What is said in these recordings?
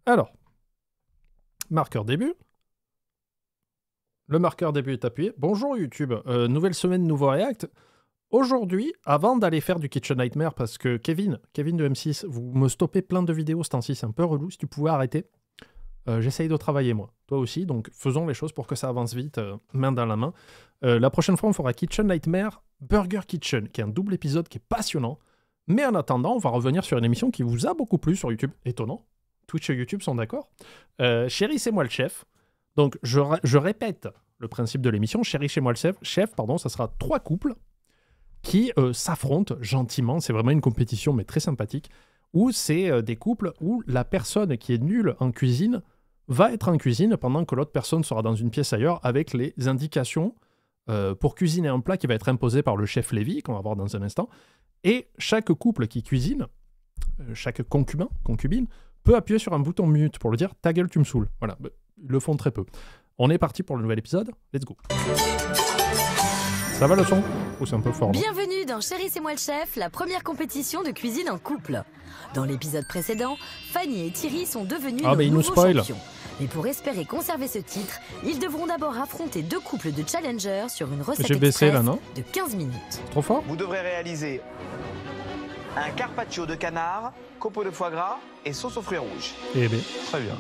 Alors, marqueur début. Le marqueur début est appuyé. Bonjour YouTube, nouvelle semaine, nouveau React. Aujourd'hui, avant d'aller faire du Kitchen Nightmare, parce que Kevin de M6, vous me stoppez plein de vidéos ce temps-ci, c'est un peu relou, si tu pouvais arrêter. J'essaye de travailler moi, toi aussi, donc faisons les choses pour que ça avance vite, main dans la main. La prochaine fois, on fera Kitchen Nightmare, Burger Kitchen, qui est un double épisode qui est passionnant. Mais en attendant, on va revenir sur une émission qui vous a beaucoup plu sur YouTube. Étonnant. Twitch et YouTube sont d'accord. Chérie, c'est moi le chef. Donc, je répète le principe de l'émission. Chérie, c'est moi le chef, pardon, ça sera 3 couples qui s'affrontent gentiment. C'est vraiment une compétition, mais très sympathique, où c'est des couples où la personne qui est nulle en cuisine va être en cuisine pendant que l'autre personne sera dans une pièce ailleurs avec les indications pour cuisiner un plat qui va être imposé par le chef Lévy, qu'on va voir dans un instant. Et chaque couple qui cuisine, chaque concubine, peut appuyer sur un bouton mute pour le dire « ta gueule, tu me saoules ». Voilà, ils le font très peu. On est parti pour le nouvel épisode, let's go. Ça va le son? Ou c'est un peu fort? Bienvenue dans Chérie, c'est moi le chef, la première compétition de cuisine en couple. Dans l'épisode précédent, Fanny et Thierry sont devenus nos nouveaux champions. Mais pour espérer conserver ce titre, ils devront d'abord affronter 2 couples de challengers sur une recette express de 15 minutes. Trop fort. Vous devrez réaliser un carpaccio de canard, copeaux de foie gras et sauce aux fruits rouges. Eh bien, très bien.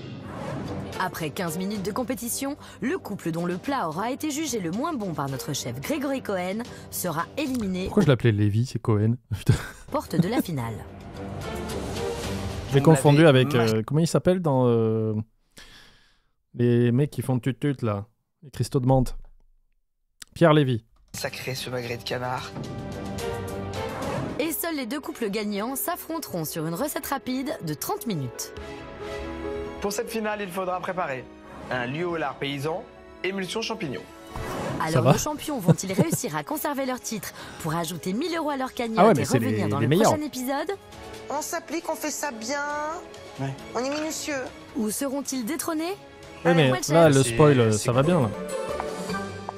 Après 15 minutes de compétition, le couple dont le plat aura été jugé le moins bon par notre chef Grégory Cohen sera éliminé. Pourquoi je l'appelais Lévy, c'est Cohen? Porte de la finale. J'ai confondu avec... comment il s'appelle dans... les mecs qui font tut-tut, là. Les cristaux de menthe. Pierre Lévy. Sacré ce magret de canard. Et seuls les 2 couples gagnants s'affronteront sur une recette rapide de 30 minutes. Pour cette finale, il faudra préparer un lieu au lard paysan, émulsion champignons. Alors nos champions vont-ils réussir à conserver leur titre pour ajouter 1000 € à leur cagnotte et revenir dans le prochain épisode? On s'applique, on fait ça bien, on est minutieux. Ou seront-ils détrônés? Oui, mais là, le spoil, ça va bien, là.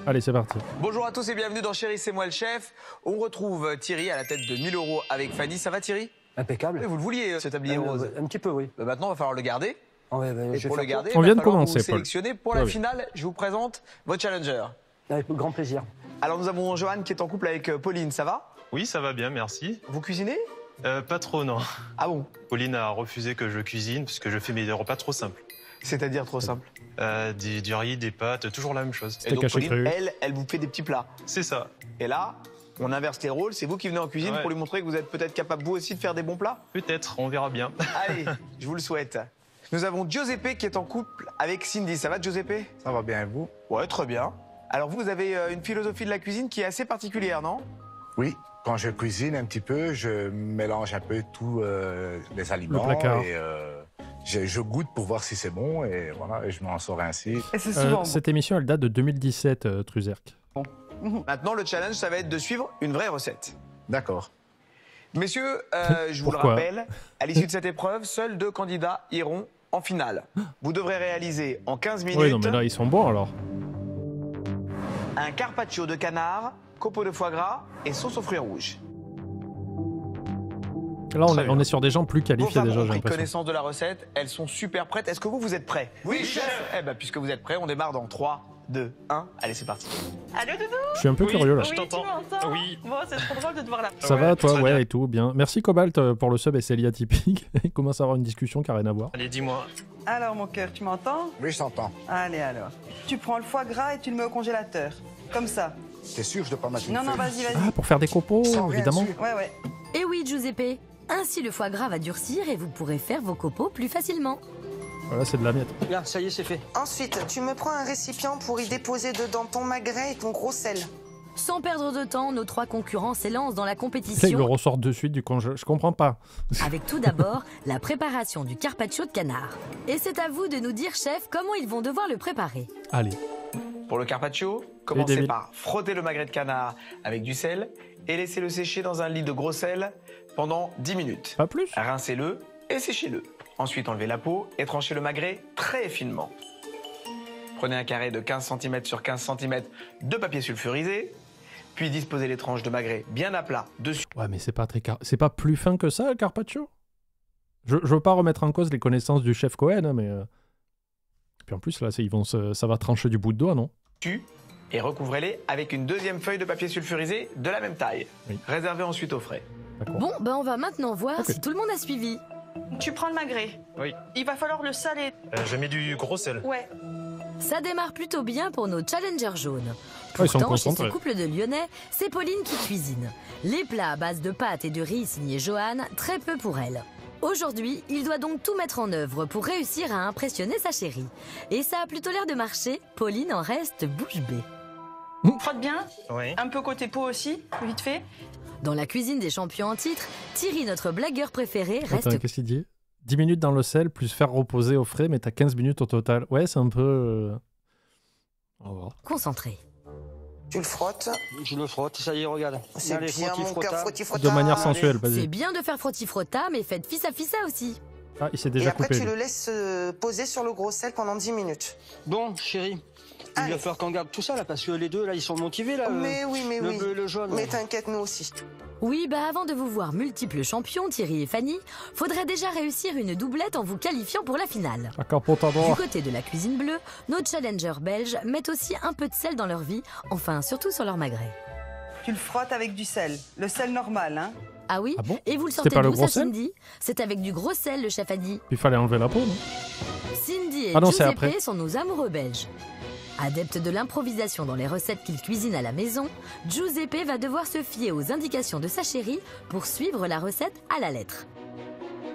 Allez, c'est parti. Bonjour à tous et bienvenue dans Chérie, c'est moi le chef. On retrouve Thierry à la tête de 1000 € avec Fanny. Ça va, Thierry? Impeccable. Oui, vous le vouliez, ce tablier rose? Un petit peu, oui. Maintenant, il va falloir le garder. Et pour le garder, on vient de vous commencer, Paul. Sélectionner pour la finale, je vous présente votre challenger. Avec grand plaisir. Alors, nous avons Johan qui est en couple avec Pauline, ça va? Oui, ça va bien, merci. Vous cuisinez? Pas trop, non. Ah bon? Pauline a refusé que je cuisine parce que je fais mes repas trop simples. C'est-à-dire trop simple? Du riz, des pâtes, toujours la même chose. Et donc Pauline, elle vous fait des petits plats. C'est ça. Et là, on inverse les rôles, c'est vous qui venez en cuisine pour lui montrer que vous êtes peut-être capable vous aussi de faire des bons plats? Peut-être, on verra bien. Allez, je vous le souhaite. Nous avons Giuseppe qui est en couple avec Cindy. Ça va, Giuseppe? Ça va bien, et vous? Ouais, très bien. Alors vous avez une philosophie de la cuisine qui est assez particulière, non? Oui, quand je cuisine un petit peu, je mélange un peu tous les aliments et je goûte pour voir si c'est bon et voilà, et je m'en sors ainsi. Et c'est souvent cette émission, elle date de 2017, Truzerk. Maintenant, le challenge, ça va être de suivre une vraie recette. D'accord. Messieurs, je vous le rappelle, à l'issue de cette épreuve, seuls 2 candidats iront en finale. Vous devrez réaliser en 15 minutes... Oui, non, mais là, ils sont bons, alors. Un carpaccio de canard, copeaux de foie gras et sauce aux fruits rouges. Là, on est sur des gens plus qualifiés déjà, j'ai l'impression. Connaissance de la recette, elles sont super prêtes. Est-ce que vous êtes prêts? Oui, chef. Eh ben, puisque vous êtes prêts, on démarre dans 3, 2, 1. Allez, c'est parti. Allô, Doudou? Je suis un peu curieux, là. Je t'entends. Oui. Bon, c'est trop drôle de te voir là. Ça va, toi? Ouais, bien. et tout, bien. Merci, Cobalt, pour le sub et Célia typique. Il commence à avoir une discussion qui n'a rien à voir. Allez, dis-moi. Alors, mon cœur, tu m'entends? Oui, je t'entends. Allez, alors. Tu prends le foie gras et tu le mets au congélateur. Comme ça. T'es sûr que je dois pas mettre une Non, feuille? vas-y. Ah, pour faire des copeaux, Sans rien évidemment. dessus. Ouais. Et oui, Giuseppe. Ainsi, le foie gras va durcir et vous pourrez faire vos copeaux plus facilement. Voilà, c'est de la miette. Là, ça y est, c'est fait. Ensuite, tu me prends un récipient pour y déposer dedans ton magret et ton gros sel. Sans perdre de temps, nos 3 concurrents s'élancent dans la Ils le compétition ressortent de suite du congé. Je comprends pas. avec tout d'abord la préparation du carpaccio de canard. Et c'est à vous de nous dire, chef, comment ils vont devoir le préparer. Allez. Pour le carpaccio, commencez par frotter le magret de canard avec du sel et laissez-le sécher dans un lit de gros sel pendant 10 minutes. Pas plus. Rincez-le et séchez-le. Ensuite, enlevez la peau et tranchez le magret très finement. Prenez un carré de 15 cm sur 15 cm de papier sulfurisé, puis disposez les tranches de magret bien à plat dessus. Ouais, mais c'est pas très c'est pas plus fin que ça, le carpaccio? Je veux pas remettre en cause les connaissances du chef Cohen, hein, mais... Puis en plus, là, ça va trancher du bout de doigt, non? Et recouvrez-les avec une deuxième feuille de papier sulfurisé de la même taille. Oui. Réservez ensuite au frais. Bon, ben on va maintenant voir si tout le monde a suivi. Tu prends le magret. Oui. Il va falloir le saler. J'ai mis du gros sel. Ouais. Ça démarre plutôt bien pour nos challengers jaunes. Pourtant, chez ce couple de Lyonnais, c'est Pauline qui cuisine. Les plats à base de pâtes et de riz signés Johan, très peu pour elle. Aujourd'hui, il doit donc tout mettre en œuvre pour réussir à impressionner sa chérie. Et ça a plutôt l'air de marcher, Pauline en reste bouche bée. Frotte bien. Oui. Un peu côté peau aussi, vite fait. Dans la cuisine des champions en titre, Thierry, notre blagueur préféré, reste... Attends, qu'est-ce qu'il dit? 10 minutes dans le sel, plus faire reposer au frais, mais t'as 15 minutes au total. Ouais, c'est un peu... On va voir. Concentré. Tu le frottes. Je le frotte, ça y est, regarde. C'est bien mon cœur frotti-frotta. De manière sensuelle, vas-y. C'est bien de faire frotti-frotta, mais faites fissa-fissa aussi. Ah, il s'est déjà coupé. Et après, tu lui. le laisses poser sur le gros sel pendant 10 minutes. Bon, chérie, il va falloir qu'on garde tout ça, là, parce que les deux, là, ils sont motivés, là. Mais oui. Le bleu et le jaune. Mais t'inquiète, nous aussi. Oui, bah avant de vous voir multiples champions, Thierry et Fanny, faudrait déjà réussir une doublette en vous qualifiant pour la finale. D'accord, pour ta Du droit. côté de la cuisine bleue, nos challengers belges mettent aussi un peu de sel dans leur vie, enfin surtout sur leur magret. Tu le frottes avec du sel, le sel normal, hein. Ah oui? Ah bon? Et vous le C'était sortez pas le d'où gros ça, sel? Cindy? C'est avec du gros sel, le chef a dit. Il fallait enlever la peau, non? Cindy et Ah non, c'est après. Giuseppe sont nos amoureux belges. Adepte de l'improvisation dans les recettes qu'il cuisine à la maison, Giuseppe va devoir se fier aux indications de sa chérie pour suivre la recette à la lettre.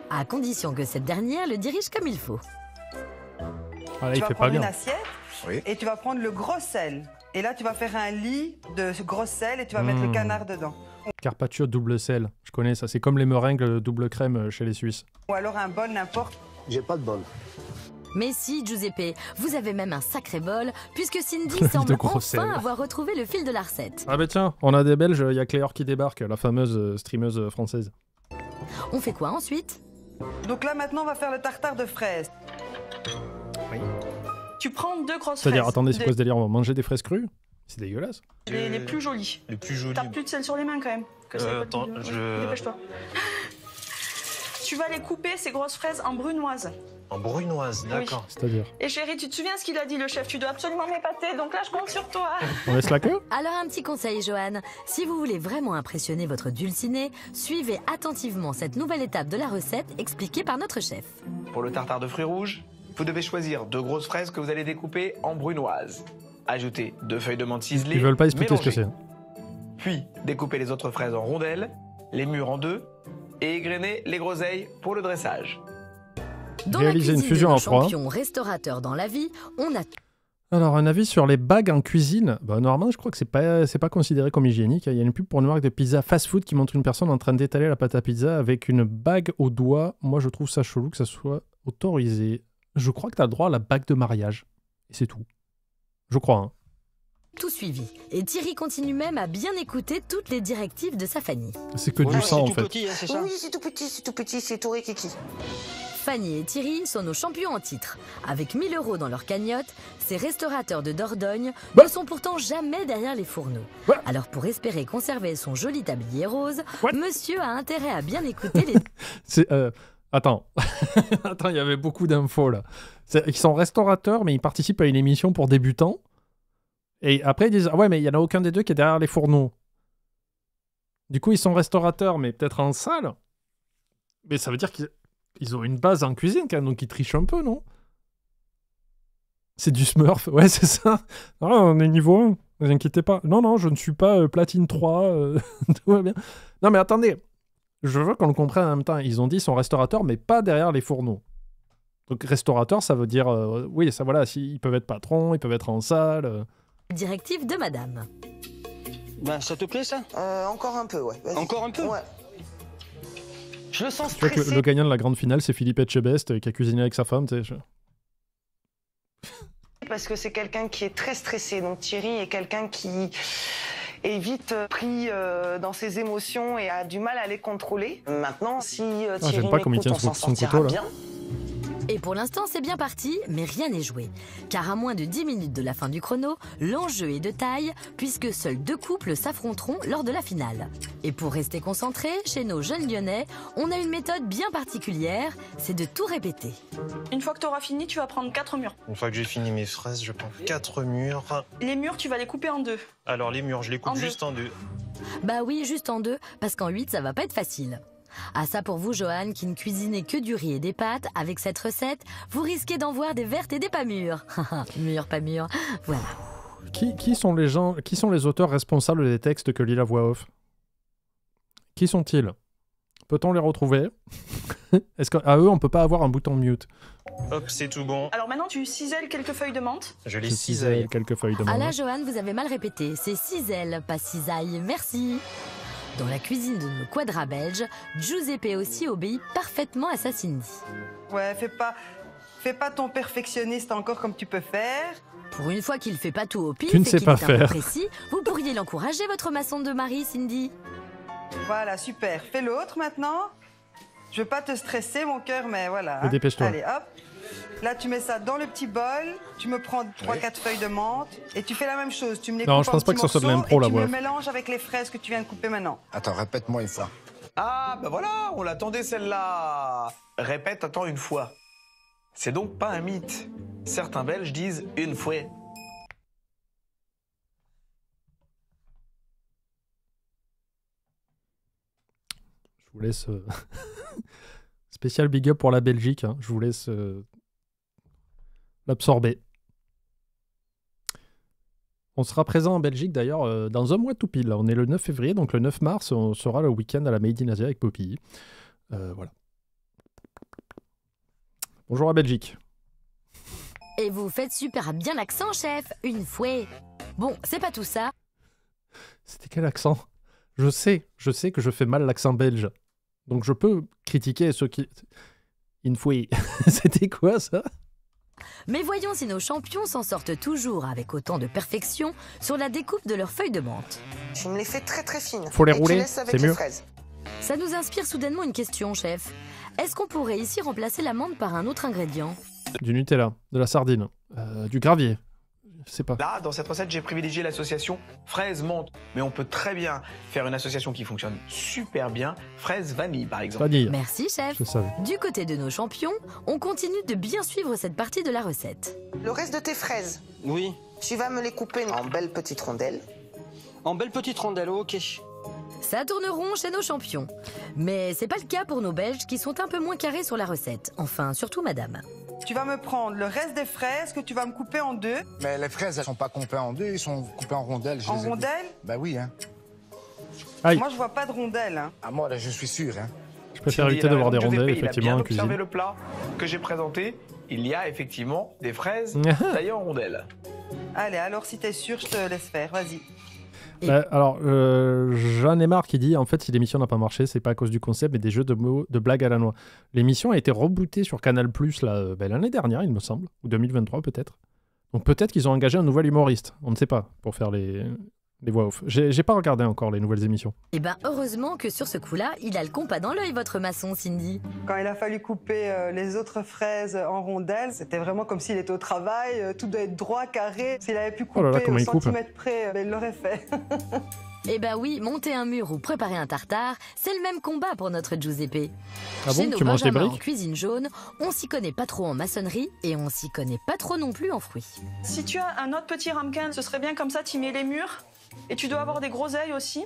À condition que cette dernière le dirige comme il faut. Ah là, Tu il vas fait pas prendre une bien. assiette et tu vas prendre le gros sel. Et là, tu vas faire un lit de ce gros sel et tu vas mettre le canard dedans. Carpaccio double sel. Je connais ça. C'est comme les meringues double crème chez les Suisses. Ou alors un bol n'importe. J'ai pas de bol. Mais si, Giuseppe, vous avez même un sacré bol, puisque Cindy De semble gros enfin sel. avoir retrouvé le fil de la recette. Ah bah tiens, on a des Belges, il y a Cléor qui débarque, la fameuse streameuse française. On fait quoi ensuite? Donc là, maintenant, on va faire le tartare de fraises. Oui. Tu prends 2 grosses fraises. C'est-à-dire, attendez, c'est quoi ce délire? On va manger des fraises crues? C'est dégueulasse. Les plus jolies. Les plus jolies. T'as plus de sel sur les mains quand même. Attends, Dépêche-toi. Tu vas les couper, ces grosses fraises, en brunoise. En brunoise, d'accord. C'est-à-dire? Et chérie, tu te souviens ce qu'il a dit, le chef? Tu dois absolument m'épater, donc là, je compte sur toi. On laisse la queue? Alors un petit conseil, Johan. Si vous voulez vraiment impressionner votre dulciné, suivez attentivement cette nouvelle étape de la recette expliquée par notre chef. Pour le tartare de fruits rouges, vous devez choisir 2 grosses fraises que vous allez découper en brunoise. Ajoutez 2 feuilles de menthe ciselées. Ils veulent pas expliquer ce que mélangées. c'est. Puis, découpez les autres fraises en rondelles, les mûres en 2 et égrenez les groseilles pour le dressage. Dans Réaliser la une cuisine fusion de nos en froid. champions restaurateurs dans la vie, on a Alors, un avis sur les bagues en cuisine. Bah, normalement, je crois que c'est pas considéré comme hygiénique. Il y a une pub pour une marque de pizza fast-food qui montre une personne en train d'étaler la pâte à pizza avec une bague au doigt. Moi, je trouve ça chelou que ça soit autorisé. Je crois que tu as le droit à la bague de mariage. Et c'est tout. Je crois, hein. tout suivi. Et Thierry continue même à bien écouter toutes les directives de sa Fanny. C'est que du sang, en fait. Petit, hein, c'est ça? Oui, c'est tout petit, c'est tout rikiki. Fanny et Thierry sont nos champions en titre. Avec 1000 € dans leur cagnotte, ces restaurateurs de Dordogne ne sont pourtant jamais derrière les fourneaux. Alors pour espérer conserver son joli tablier rose, monsieur a intérêt à bien écouter les... Attends. Attends, il y avait beaucoup d'infos, là. Ils sont restaurateurs, mais ils participent à une émission pour débutants. Et après, ils disent « Ah ouais, mais il n'y en a aucun des deux qui est derrière les fourneaux. » Du coup, ils sont restaurateurs, mais peut-être en salle. Mais ça veut dire qu'ils ont une base en cuisine, quand même, donc ils trichent un peu, non? C'est du Smurf. Ouais, c'est ça. Ah, on est niveau 1. Ne vous inquiétez pas. Non, je ne suis pas platine 3. Tout va bien. Non, mais attendez. Je veux qu'on le comprenne en même temps. Ils ont dit qu'ils sont restaurateurs, mais pas derrière les fourneaux. Donc, restaurateur, ça veut dire... oui, ça, voilà, ils peuvent être patrons, ils peuvent être en salle... directives de madame. Ben, ça te plaît, ça? Encore un peu, ouais. Encore un peu? Ouais. Je le sens Tu vois que stressé. le gagnant de la grande finale, c'est Philippe Etchebest, qui a cuisiné avec sa femme, tu sais. Parce que c'est quelqu'un qui est très stressé. Donc Thierry est quelqu'un qui est vite pris dans ses émotions et a du mal à les contrôler. Maintenant, si Thierry j'aime pas comme il m'écoute, tient on s'en son sortira couteau, là. bien. Et pour l'instant, c'est bien parti, mais rien n'est joué. Car à moins de 10 minutes de la fin du chrono, l'enjeu est de taille, puisque seuls 2 couples s'affronteront lors de la finale. Et pour rester concentré, chez nos jeunes Lyonnais, on a une méthode bien particulière, c'est de tout répéter. Une fois que tu auras fini, tu vas prendre 4 murs. Une fois que j'ai fini mes fraises, je prends 4 murs. Les murs, tu vas les couper en 2. Alors les murs, je les coupe juste en 2. Bah oui, juste en 2, parce qu'en 8, ça va pas être facile. Ah ça pour vous, Johan, qui ne cuisinez que du riz et des pâtes, avec cette recette, vous risquez d'en voir des vertes et des pas mûres. Mûres, pas mûres, voilà. Qui sont les auteurs responsables des textes que lit la voix off? Qui sont-ils? Peut-on les retrouver? Est-ce qu'à eux, on peut pas avoir un bouton mute? Hop, c'est tout bon. Alors maintenant, tu cisèles quelques feuilles de menthe. Je les cisèle. Quelques feuilles de menthe. Ah là, Johan, vous avez mal répété. C'est cisèle, pas cisaille. Merci. Dans la cuisine de nos quadras belges, Giuseppe aussi obéit parfaitement à sa Cindy. Ouais, fais pas ton perfectionniste encore comme tu peux faire. Pour une fois qu'il fait pas tout au pif Tu ne et sais qu'il pas est un peu faire. précis, vous pourriez l'encourager, votre maçon de mari, Cindy. Voilà, super. Fais l'autre maintenant. Je veux pas te stresser, mon cœur, mais voilà. Mais dépêche-toi. Allez, hop. Là, tu mets ça dans le petit bol. Tu me prends 3-4 feuilles de menthe et tu fais la même chose. Tu me les Non, coupes je en pense pas petits que ce soit de morceaux l'impro, et la tu voix. me le mélanges avec les fraises que tu viens de couper maintenant. Attends, répète-moi une fois. Ah, bah voilà, on l'attendait celle-là. Répète, attends une fois. C'est donc pas un mythe. Certains Belges disent une fois. Je vous laisse... Spécial big up pour la Belgique. Hein. Je vous laisse l'absorber. On sera présent en Belgique d'ailleurs dans un mois tout pile. On est le 9 février, donc le 9 mars, on sera le week-end à la Made in Asia avec Poppy. Voilà. Bonjour à Belgique. Et vous faites super bien l'accent, chef. Une fois. Bon, c'est pas tout ça. C'était quel accent? Je sais que je fais mal l'accent belge. Donc je peux critiquer ceux qui... Une fois. C'était quoi ça? Mais voyons si nos champions s'en sortent toujours avec autant de perfection sur la découpe de leurs feuilles de menthe. Tu me les fais très très fines. Faut les et tu rouler, laisses avec c'est les mieux. fraises. Ça nous inspire soudainement une question, chef. Est-ce qu'on pourrait ici remplacer la menthe par un autre ingrédient? Du Nutella, de la sardine, du gravier. Je sais pas. Là, dans cette recette, j'ai privilégié l'association fraise-menthe. Mais on peut très bien faire une association qui fonctionne super bien, fraise-vanille par exemple. Vanille. Merci, chef. Je savais. Du côté de nos champions, on continue de bien suivre cette partie de la recette. Le reste de tes fraises, Oui. tu vas me les couper en belles petites rondelles. En belle petite rondelle, ok. Ça tourne rond chez nos champions. Mais c'est pas le cas pour nos Belges qui sont un peu moins carrés sur la recette. Enfin, surtout madame. Tu vas me prendre le reste des fraises que tu vas me couper en 2. Mais les fraises, elles sont pas coupées en 2, ils sont coupées en rondelles. En rondelles? Bah oui, hein. Aïe. Moi, je vois pas de rondelles. Hein. Ah, moi, là, je suis sûr, hein. Je préfère éviter d'avoir des rondelles, effectivement, en Il a bien observé cuisine. le plat que j'ai présenté. Il y a effectivement des fraises taillées en rondelles. Allez, alors si t'es sûr, je te laisse faire. Vas-y. Alors, Jeanne Aymar qui dit en fait, si l'émission n'a pas marché, c'est pas à cause du concept, mais des jeux de mots, de blagues à la noix. L'émission a été rebootée sur Canal+ là, l'année dernière, il me semble, ou 2023 peut-être. Donc peut-être qu'ils ont engagé un nouvel humoriste, on ne sait pas, pour faire les voix off. J'ai pas regardé encore les nouvelles émissions. Eh ben, heureusement que sur ce coup-là, il a le compas dans l'œil, votre maçon, Cindy. Quand il a fallu couper les autres fraises en rondelles, c'était vraiment comme s'il était au travail. Tout doit être droit, carré. S'il avait pu couper Oh là là, comment au il coupe. centimètre près, il l'aurait fait. Eh ben oui, monter un mur ou préparer un tartare, c'est le même combat pour notre Giuseppe. Ah Chez bon, nos tu manges des Benjamins en briques? cuisine jaune, on s'y connaît pas trop en maçonnerie et on s'y connaît pas trop non plus en fruits. Si tu as un autre petit ramequin, ce serait bien comme ça, tu mets les murs. Et tu dois avoir des groseilles aussi.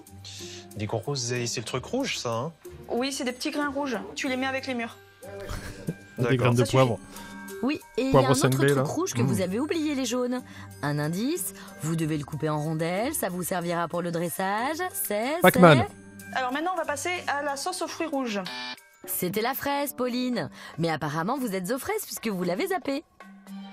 Des groseilles, c'est le truc rouge, ça, hein? Oui, c'est des petits grains rouges. Tu les mets avec les murs. Des graines de Ça suffit. poivre. Oui, et il y a Poivre un autre cinglé, truc là. rouge que vous avez oublié, les jaunes. Un indice, vous devez le couper en rondelles, ça vous servira pour le dressage. Pac-Man. Alors maintenant, on va passer à la sauce aux fruits rouges. C'était la fraise, Pauline. Mais apparemment, vous êtes aux fraises puisque vous l'avez zappé.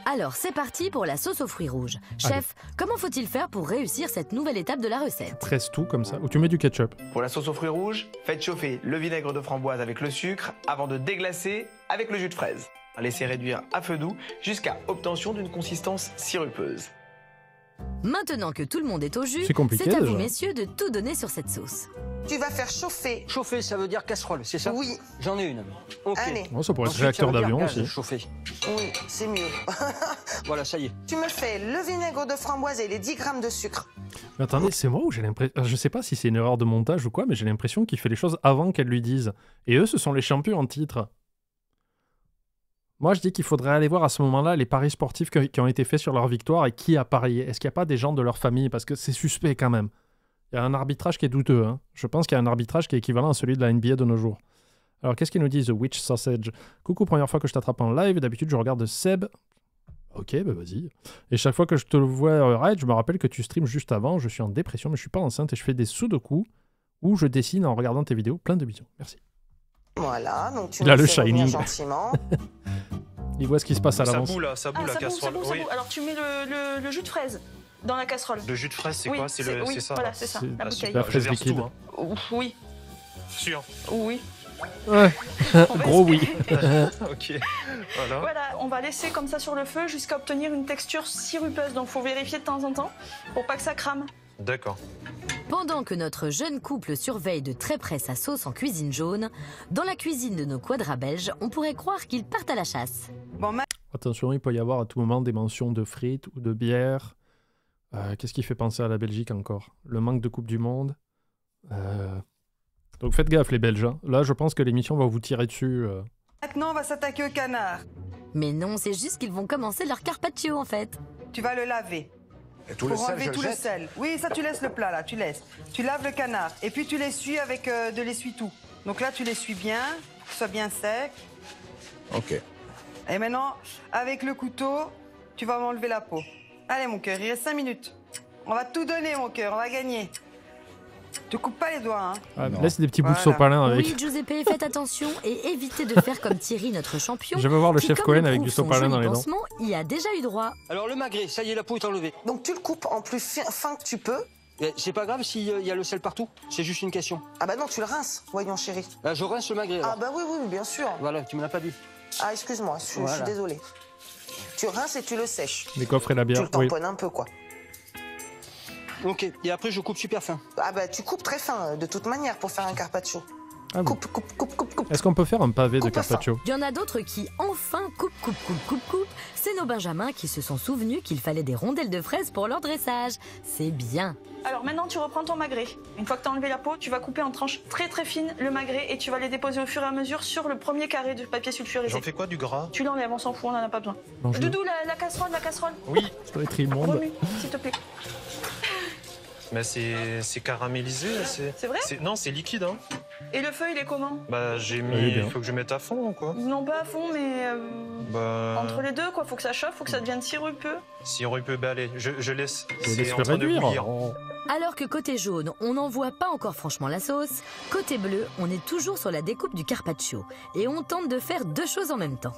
Alors, c'est parti pour la sauce aux fruits rouges. Chef, comment faut-il faire pour réussir cette nouvelle étape de la recette? Presse tout comme ça, ou tu mets du ketchup. Pour la sauce aux fruits rouges, faites chauffer le vinaigre de framboise avec le sucre avant de déglacer avec le jus de fraise. Laissez réduire à feu doux jusqu'à obtention d'une consistance sirupeuse. Maintenant que tout le monde est au jus, c'est à vous, messieurs, de tout donner sur cette sauce. Tu vas faire chauffer. Chauffer, ça veut dire casserole, c'est ça? Oui. J'en ai une. Ok. Allez. Oh, ça pourrait être réacteur d'avion aussi. Chauffer. Oui, c'est mieux. Voilà, ça y est. Tu me fais le vinaigre de framboise et les 10 grammes de sucre. Mais attendez, c'est moi où j'ai l'impression... Je sais pas si c'est une erreur de montage ou quoi, mais j'ai l'impression qu'il fait les choses avant qu'elle lui dise. Et eux, ce sont les champions en titre. Moi, je dis qu'il faudrait aller voir à ce moment-là les paris sportifs qui ont été faits sur leur victoire et qui a parié. Est-ce qu'il n'y a pas des gens de leur famille? Parce que c'est suspect quand même. Il y a un arbitrage qui est douteux. Hein. Je pense qu'il y a un arbitrage qui est équivalent à celui de la NBA de nos jours. Alors, qu'est-ce qu'ils nous disent, The Witch Sausage? Coucou, première fois que je t'attrape en live. D'habitude, je regarde Seb. Ok, bah vas-y. Et chaque fois que je te vois raid, je me rappelle que tu streams juste avant. Je suis en dépression, mais je suis pas enceinte et je fais des sudoku où je dessine en regardant tes vidéos. Plein de bisous. Merci. Voilà, donc tu il a le fais shining. Gentiment. Il voit ce qui se passe à l'avance. Ça boue la casserole. Ça boue. Alors tu mets le jus de fraise dans la casserole. Le jus de fraise, c'est quoi? C'est ça. Voilà, c'est ça. La bouteille. La fraise liquide. Tout, hein. Oui. Sûr. Oui. Ouais. Gros oui. Ok. Voilà, on va laisser comme ça sur le feu jusqu'à obtenir une texture sirupeuse. Donc faut vérifier de temps en temps pour pas que ça crame. D'accord. Pendant que notre jeune couple surveille de très près sa sauce en cuisine jaune, dans la cuisine de nos quadras belges, on pourrait croire qu'ils partent à la chasse. Bon, attention, il peut y avoir à tout moment des mentions de frites ou de bière. Qu'est-ce qui fait penser à la Belgique encore? Le manque de Coupe du Monde. Donc faites gaffe les Belges. Hein. Là, je pense que l'émission va vous tirer dessus. Maintenant, on va s'attaquer au canard. Mais non, c'est juste qu'ils vont commencer leur carpaccio en fait. Tu vas le laver. Et tout pour le sel, enlever tout le sel. Oui, ça tu laisses le plat là, tu laisses. Tu laves le canard et puis tu l'essuies avec de l'essuie-tout. Donc là, tu l'essuies bien, que ce soit bien sec. Ok. Et maintenant, avec le couteau, tu vas m'enlever la peau. Allez mon cœur, il reste 5 minutes. On va tout donner mon cœur, on va gagner. Tu coupes pas les doigts, hein. Laisse des petits bouts de sopalin avec. Oui, Giuseppe, faites attention et évitez de faire comme Thierry, notre champion. Je veux voir le chef Cohen avec du sopalin dans les dents. Il y a déjà eu droit. Alors le magret, ça y est, la peau est enlevée. Donc tu le coupes en plus fin que tu peux. C'est pas grave s'il y a le sel partout, c'est juste une question. Ah bah non, tu le rinces, voyons chérie. Je rince le magret alors. Ah bah oui, bien sûr. Voilà, tu me l'as pas dit. Ah excuse-moi, je suis désolée. Tu rinces et tu le sèches. Les coffres et la bière. Tu le tamponnes un peu quoi. Ok, et après je coupe super fin. Ah bah tu coupes très fin de toute manière pour faire un carpaccio. Ah coupe. Est-ce qu'on peut faire un pavé de carpaccio? Il y en a d'autres qui enfin coupent. C'est nos benjamins qui se sont souvenus qu'il fallait des rondelles de fraises pour leur dressage. C'est bien. Alors maintenant tu reprends ton magret. Une fois que tu as enlevé la peau, tu vas couper en tranches très très fines le magret et tu vas les déposer au fur et à mesure sur le premier carré de papier sulfurisé. J'en fais quoi, du gras? Tu l'enlèves, on s'en fout, on en a pas besoin. Doudou, la casserole. Oui. Ça doit être immonde. Remue, s'il te plaît. Mais c'est caramélisé, c'est vrai? Non, c'est liquide, hein. Et le feu, il est comment? Bah j'ai mis... Il faut que je mette à fond ou quoi? Non, pas à fond, mais... Entre les deux, quoi. Faut que ça chauffe, faut que ça devienne sirupeux. Sirupeux, bah allez, je laisse. C'est en train de bouillir. Alors que côté jaune, on n'en voit pas encore franchement la sauce, côté bleu, on est toujours sur la découpe du carpaccio. Et on tente de faire deux choses en même temps.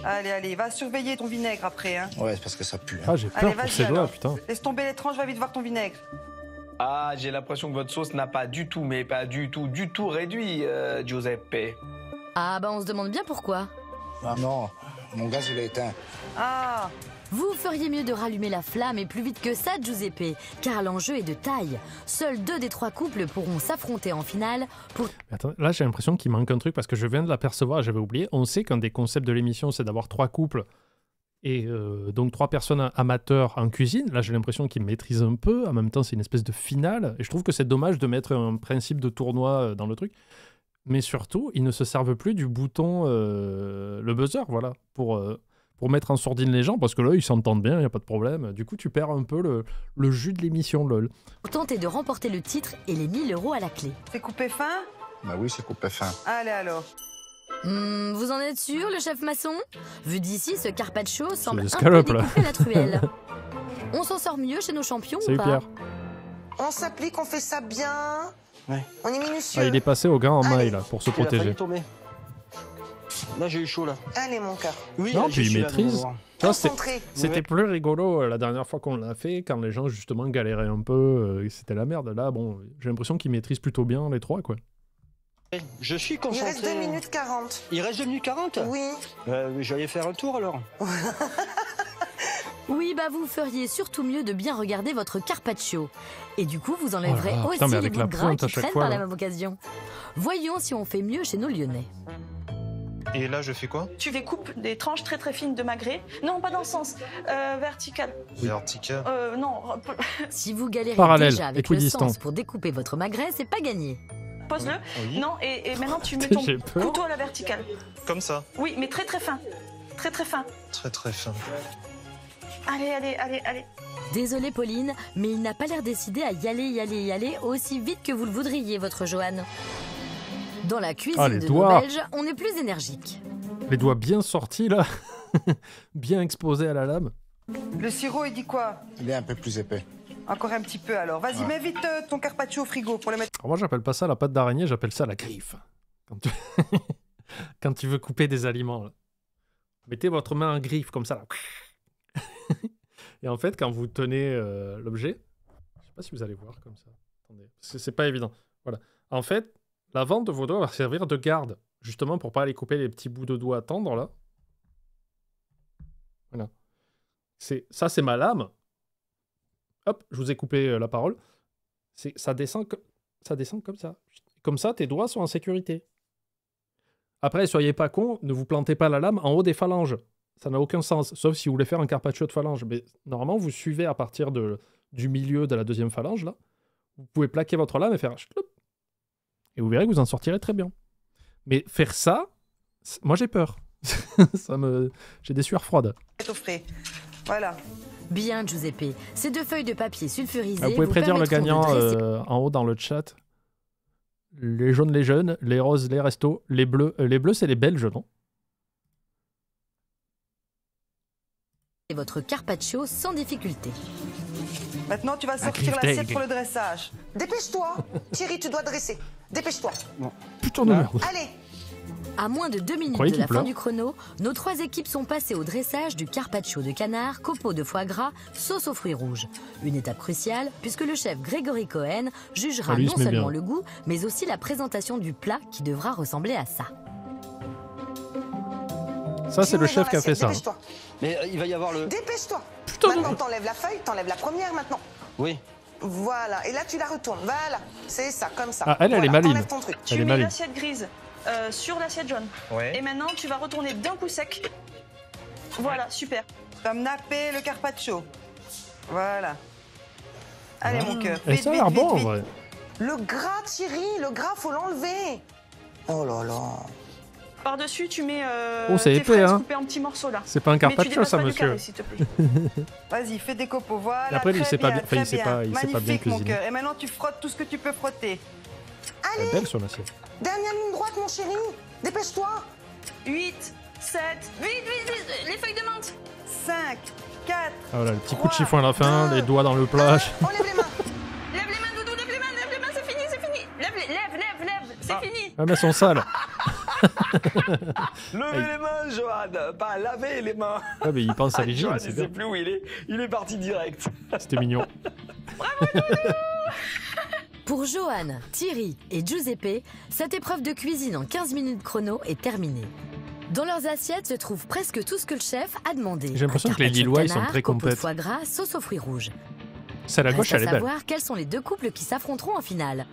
Allez, va surveiller ton vinaigre après, hein. Ouais, c'est parce que ça pue. Hein. Ah, j'ai peur pour ses doigts, putain. Laisse tomber les tranches, va vite voir ton vinaigre. Ah, j'ai l'impression que votre sauce n'a pas du tout, mais pas du tout réduit, Giuseppe. Ah bah on se demande bien pourquoi. Ah non, mon gaz il est éteint. Ah. Vous feriez mieux de rallumer la flamme et plus vite que ça, Giuseppe, car l'enjeu est de taille. Seuls 2 des 3 couples pourront s'affronter en finale pour... Attends, là j'ai l'impression qu'il manque un truc parce que je viens de l'apercevoir et j'avais oublié. On sait qu'un des concepts de l'émission c'est d'avoir 3 couples et donc 3 personnes amateurs en cuisine. Là j'ai l'impression qu'ils maîtrisent un peu, en même temps c'est une espèce de finale et je trouve que c'est dommage de mettre un principe de tournoi dans le truc. Mais surtout, ils ne se servent plus du bouton, le buzzer, voilà, pour mettre en sourdine les gens, parce que là, ils s'entendent bien, il n'y a pas de problème. Du coup, tu perds un peu le jus de l'émission, lol. Pour tenter de remporter le titre et les 1 000 € à la clé. C'est coupé fin? Bah oui, c'est coupé fin. Allez alors. Vous en êtes sûr, le chef maçon? Vu d'ici, ce carpaccio semble un escalopes, peu découpé la truelle. On s'en sort mieux chez nos champions ou pas? Pierre. On s'applique, on fait ça bien. Ouais. On est minutieux. Ah, il est passé au gars en maille, là, pour se protéger. Là, j'ai eu chaud, là. Allez, mon cœur. Oui, non, puis il maîtrise. C'était plus rigolo la dernière fois qu'on l'a fait, quand les gens, justement, galéraient un peu, c'était la merde. Là, bon, j'ai l'impression qu'ils maîtrisent plutôt bien les 3, quoi. Je suis concentré. Il reste 2 minutes 40. Il reste 2 minutes 40? Oui. J'allais faire un tour, alors. Oui, bah vous feriez surtout mieux de bien regarder votre carpaccio. Et du coup, vous enlèverez aussi les bouts de gras qui traînent par la même occasion. Voyons si on fait mieux chez nos Lyonnais. Et là, je fais quoi? Tu découpes des tranches très très fines de magret. Non, pas dans le sens vertical. Vertical. Non. Si vous galérez Parallèle, déjà avec le sens pour découper votre magret, c'est pas gagné. Pose-le. Oui. Non, et maintenant tu mets ton couteau à la verticale. Comme ça. Oui, mais très très fin. Très très fin. Très très fin. Allez. Désolée Pauline, mais il n'a pas l'air décidé à y aller aussi vite que vous le voudriez, votre Johan. Dans la cuisine de nos Belges, on est plus énergique. Les doigts bien sortis là, bien exposés à la lame. Le sirop, il dit quoi? Il est un peu plus épais. Encore un petit peu alors. Vas-y, mets vite ton carpaccio au frigo pour le mettre. Alors moi, j'appelle pas ça la pâte d'araignée, j'appelle ça la griffe. Quand tu veux couper des aliments. Là. Mettez votre main en griffe comme ça là. Et en fait, quand vous tenez l'objet, je sais pas si vous allez voir comme ça. Attendez, parce que c'est pas évident. Voilà. En fait, l'avant de vos doigts va servir de garde, justement pour pas aller couper les petits bouts de doigts tendres là. Voilà. Ça, c'est ma lame. Hop, je vous ai coupé la parole. Ça descend comme ça. Comme ça, tes doigts sont en sécurité. Après, soyez pas cons, ne vous plantez pas la lame en haut des phalanges. Ça n'a aucun sens, sauf si vous voulez faire un carpaccio de phalange. Mais normalement, vous suivez à partir du milieu de la deuxième phalange, là. Vous pouvez plaquer votre lame et faire... Et vous verrez que vous en sortirez très bien. Mais faire ça, moi j'ai peur. J'ai des sueurs froides. Au frais. Voilà. Bien, Giuseppe. Ces 2 feuilles de papier sulfurisé. Vous pouvez prédire le gagnant en haut dans le chat. Les jaunes, les jeunes. Les roses, les restos. Les bleus, c'est les Belges, non? Et votre carpaccio sans difficulté. Maintenant, tu vas sortir l'assiette pour le dressage. Dépêche-toi. Thierry, tu dois dresser. Dépêche-toi. Putain de merde. Allez. À moins de 2 minutes de la fin du chrono, nos 3 équipes sont passées au dressage du carpaccio de canard, copeaux de foie gras, sauce aux fruits rouges. Une étape cruciale, puisque le chef Grégory Cohen jugera non seulement le goût, mais aussi la présentation du plat qui devra ressembler à ça. Ça, c'est le chef qui a fait ça. Mais il va y avoir le... Dépêche-toi. Maintenant, t'enlèves la feuille, t'enlèves la première maintenant. Oui. Voilà, et là, tu la retournes. Voilà, c'est ça, comme ça. Ah, elle est maline. T'enlèves ton truc. Tu mets l'assiette grise sur l'assiette jaune. Ouais. Et maintenant, tu vas retourner d'un coup sec. Voilà, super. Tu vas me napper le carpaccio. Voilà. Allez, mon cœur. Et ça a l'air bon, en vrai. Le gras, Thierry, le gras, faut l'enlever. Oh là là. Par-dessus, tu mets c'est tes épais, fraises hein. coupées en petits morceaux, là. C'est pas un carpaccio, ça, monsieur. Carré, s'il te plaît. Vas-y, fais des copeaux. Voilà. Et après, il sait pas bien, il sait pas bien Magnifique, mon cuisiner. cœur. Et maintenant, tu frottes tout ce que tu peux frotter. Allez. Belle sur l'assiette. Dernière ligne droite, mon chéri. Dépêche-toi. 8, 7, vite, les feuilles de menthe. 5, 4. Ah voilà, le petit coup de chiffon à la fin, les doigts dans le plat. Enlève les mains. Lève les mains, Doudou, lève les mains, c'est fini. Lève, c'est fini. Ah mais elles sont sales. Levez les mains, Johan, pas laver les mains. Ah mais il pense à l'hygiène, Johan, c'est il bien. sait plus où il est. Il est parti direct. C'était mignon. Pour Johan, Thierry et Giuseppe, cette épreuve de cuisine en 15 minutes chrono est terminée. Dans leurs assiettes se trouve presque tout ce que le chef a demandé. J'ai l'impression que les Lillois, ils sont très complets. Foie gras, sauce aux fruits rouges. Celle à gauche, elle est belle. Savoir quels sont les 2 couples qui s'affronteront en finale.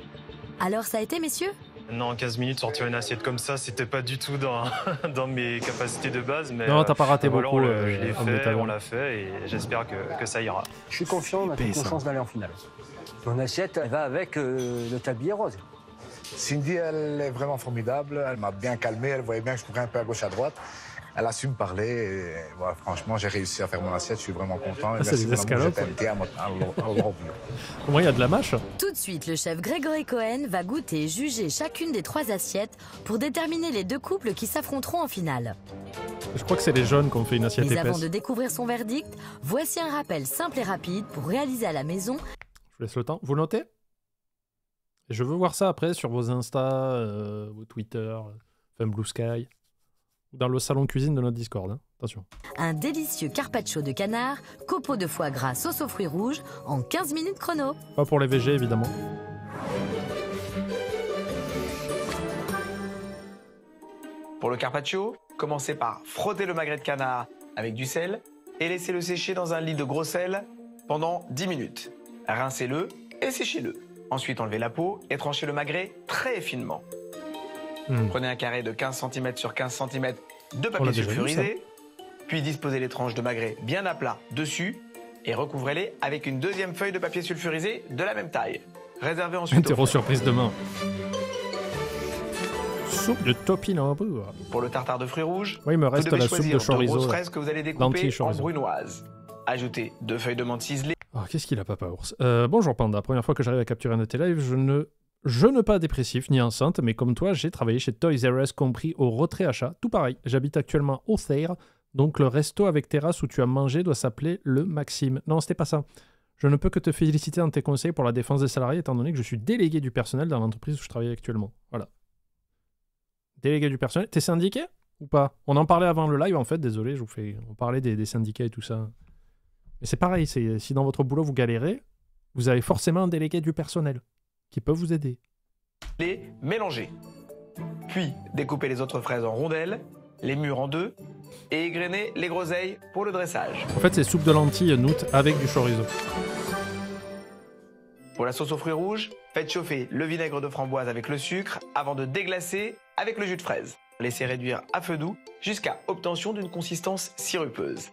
Alors ça a été, messieurs? Non, en 15 minutes, sortir une assiette comme ça, c'était pas du tout dans mes capacités de base. Mais, non, t'as pas raté beaucoup. Je l'ai fait, on l'a fait et j'espère que ça ira. Je suis confiant, on a toute chance d'aller en finale. Ton assiette, elle va avec le tablier rose. Cindy, elle est vraiment formidable. Elle m'a bien calmé. Elle voyait bien que je courais un peu à gauche, à droite. Elle a su me parler. Et voilà, franchement, j'ai réussi à faire mon assiette. Je suis vraiment content. Ah, c'est des escalopes. Au moins, il y a de la mâche. Tout de suite, le chef Grégory Cohen va goûter et juger chacune des 3 assiettes pour déterminer les 2 couples qui s'affronteront en finale. Je crois que c'est les jaunes qui ont fait une assiette Mais épaisse. avant de découvrir son verdict, voici un rappel simple et rapide pour réaliser à la maison. Je vous laisse le temps. Vous notez? Et je veux voir ça après sur vos Insta, vos Twitter, Femme Blue Sky, ou dans le salon cuisine de notre Discord. Hein. Attention. Un délicieux carpaccio de canard, copeaux de foie gras, sauce aux fruits rouges en 15 minutes chrono. Pas pour les VG, évidemment. Pour le carpaccio, commencez par frotter le magret de canard avec du sel, et laissez-le sécher dans un lit de gros sel pendant 10 minutes. Rincez-le et séchez-le. Ensuite, enlevez la peau et tranchez le magret très finement. Prenez un carré de 15 cm sur 15 cm de papier sulfurisé, puis disposez les tranches de magret bien à plat dessus et recouvrez-les avec une deuxième feuille de papier sulfurisé de la même taille. Réservez ensuite Interro surprise demain. Soupe de topinambour. Pour le tartare de fruits rouges, oui, il me reste la soupe de chorizo. Grosses fraises que vous allez découper en brunoise. Ajoutez 2 feuilles de menthe ciselées. Oh, qu'est-ce qu'il a, Papa Ours? Bonjour Panda, première fois que j'arrive à capturer un de tes lives, je ne pas dépressif ni enceinte, mais comme toi, j'ai travaillé chez Toys R Us, compris au retrait achat. Tout pareil, j'habite actuellement au Thair, donc le resto avec terrasse où tu as mangé doit s'appeler le Maxime. Non, c'était pas ça. Je ne peux que te féliciter dans tes conseils pour la défense des salariés, étant donné que je suis délégué du personnel dans l'entreprise où je travaille actuellement. Voilà. Délégué du personnel. T'es syndiqué ou pas? On en parlait avant le live, en fait, désolé, on parlait des syndicats et tout ça. Mais c'est pareil, si dans votre boulot vous galérez, vous avez forcément un délégué du personnel qui peut vous aider. Les mélanger. Puis découpez les autres fraises en rondelles, les mûres en 2 et égrenez les groseilles pour le dressage. En fait, c'est soupe de lentilles Noot avec du chorizo. Pour la sauce aux fruits rouges, faites chauffer le vinaigre de framboise avec le sucre avant de déglacer avec le jus de fraise. Laissez réduire à feu doux jusqu'à obtention d'une consistance sirupeuse.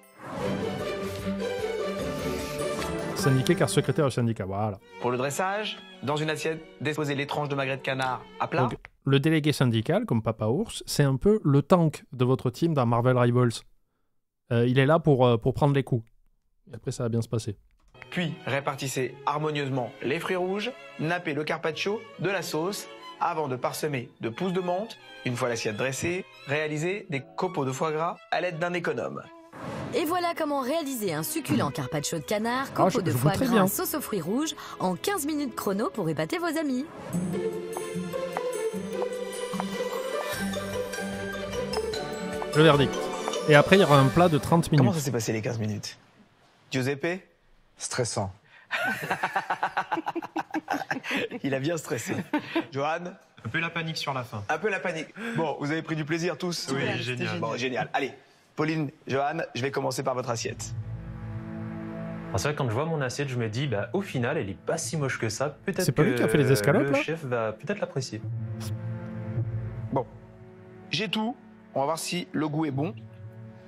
Syndiqué car secrétaire au syndicat, voilà. Pour le dressage, dans une assiette, disposez les tranches de magret de canard à plat. Donc, le délégué syndical, comme Papa Ours, c'est un peu le tank de votre team dans Marvel Rivals. Il est là pour prendre les coups. Et après, ça va bien se passer. Puis, répartissez harmonieusement les fruits rouges, nappez le carpaccio de la sauce, avant de parsemer de pousses de menthe. Une fois l'assiette dressée, réalisez des copeaux de foie gras à l'aide d'un économe. Et voilà comment réaliser un succulent carpaccio de canard, copeaux de foie gras, sauce aux fruits rouges, en 15 minutes chrono pour épater vos amis. Le verdict. Et après, il y aura un plat de 30 minutes. Comment ça s'est passé les 15 minutes? Giuseppe? Stressant. Il a bien stressé. Johan? Un peu la panique sur la fin. Un peu la panique. Bon, vous avez pris du plaisir tous? Oui, génial. Bon, génial. Allez, Pauline, Johan, je vais commencer par votre assiette. C'est vrai, quand je vois mon assiette, je me dis, bah, au final, elle est pas si moche que ça. Peut-être c'est pas lui qui a fait les escalopes, le là chef va peut-être l'apprécier. Bon, j'ai tout. On va voir si le goût est bon,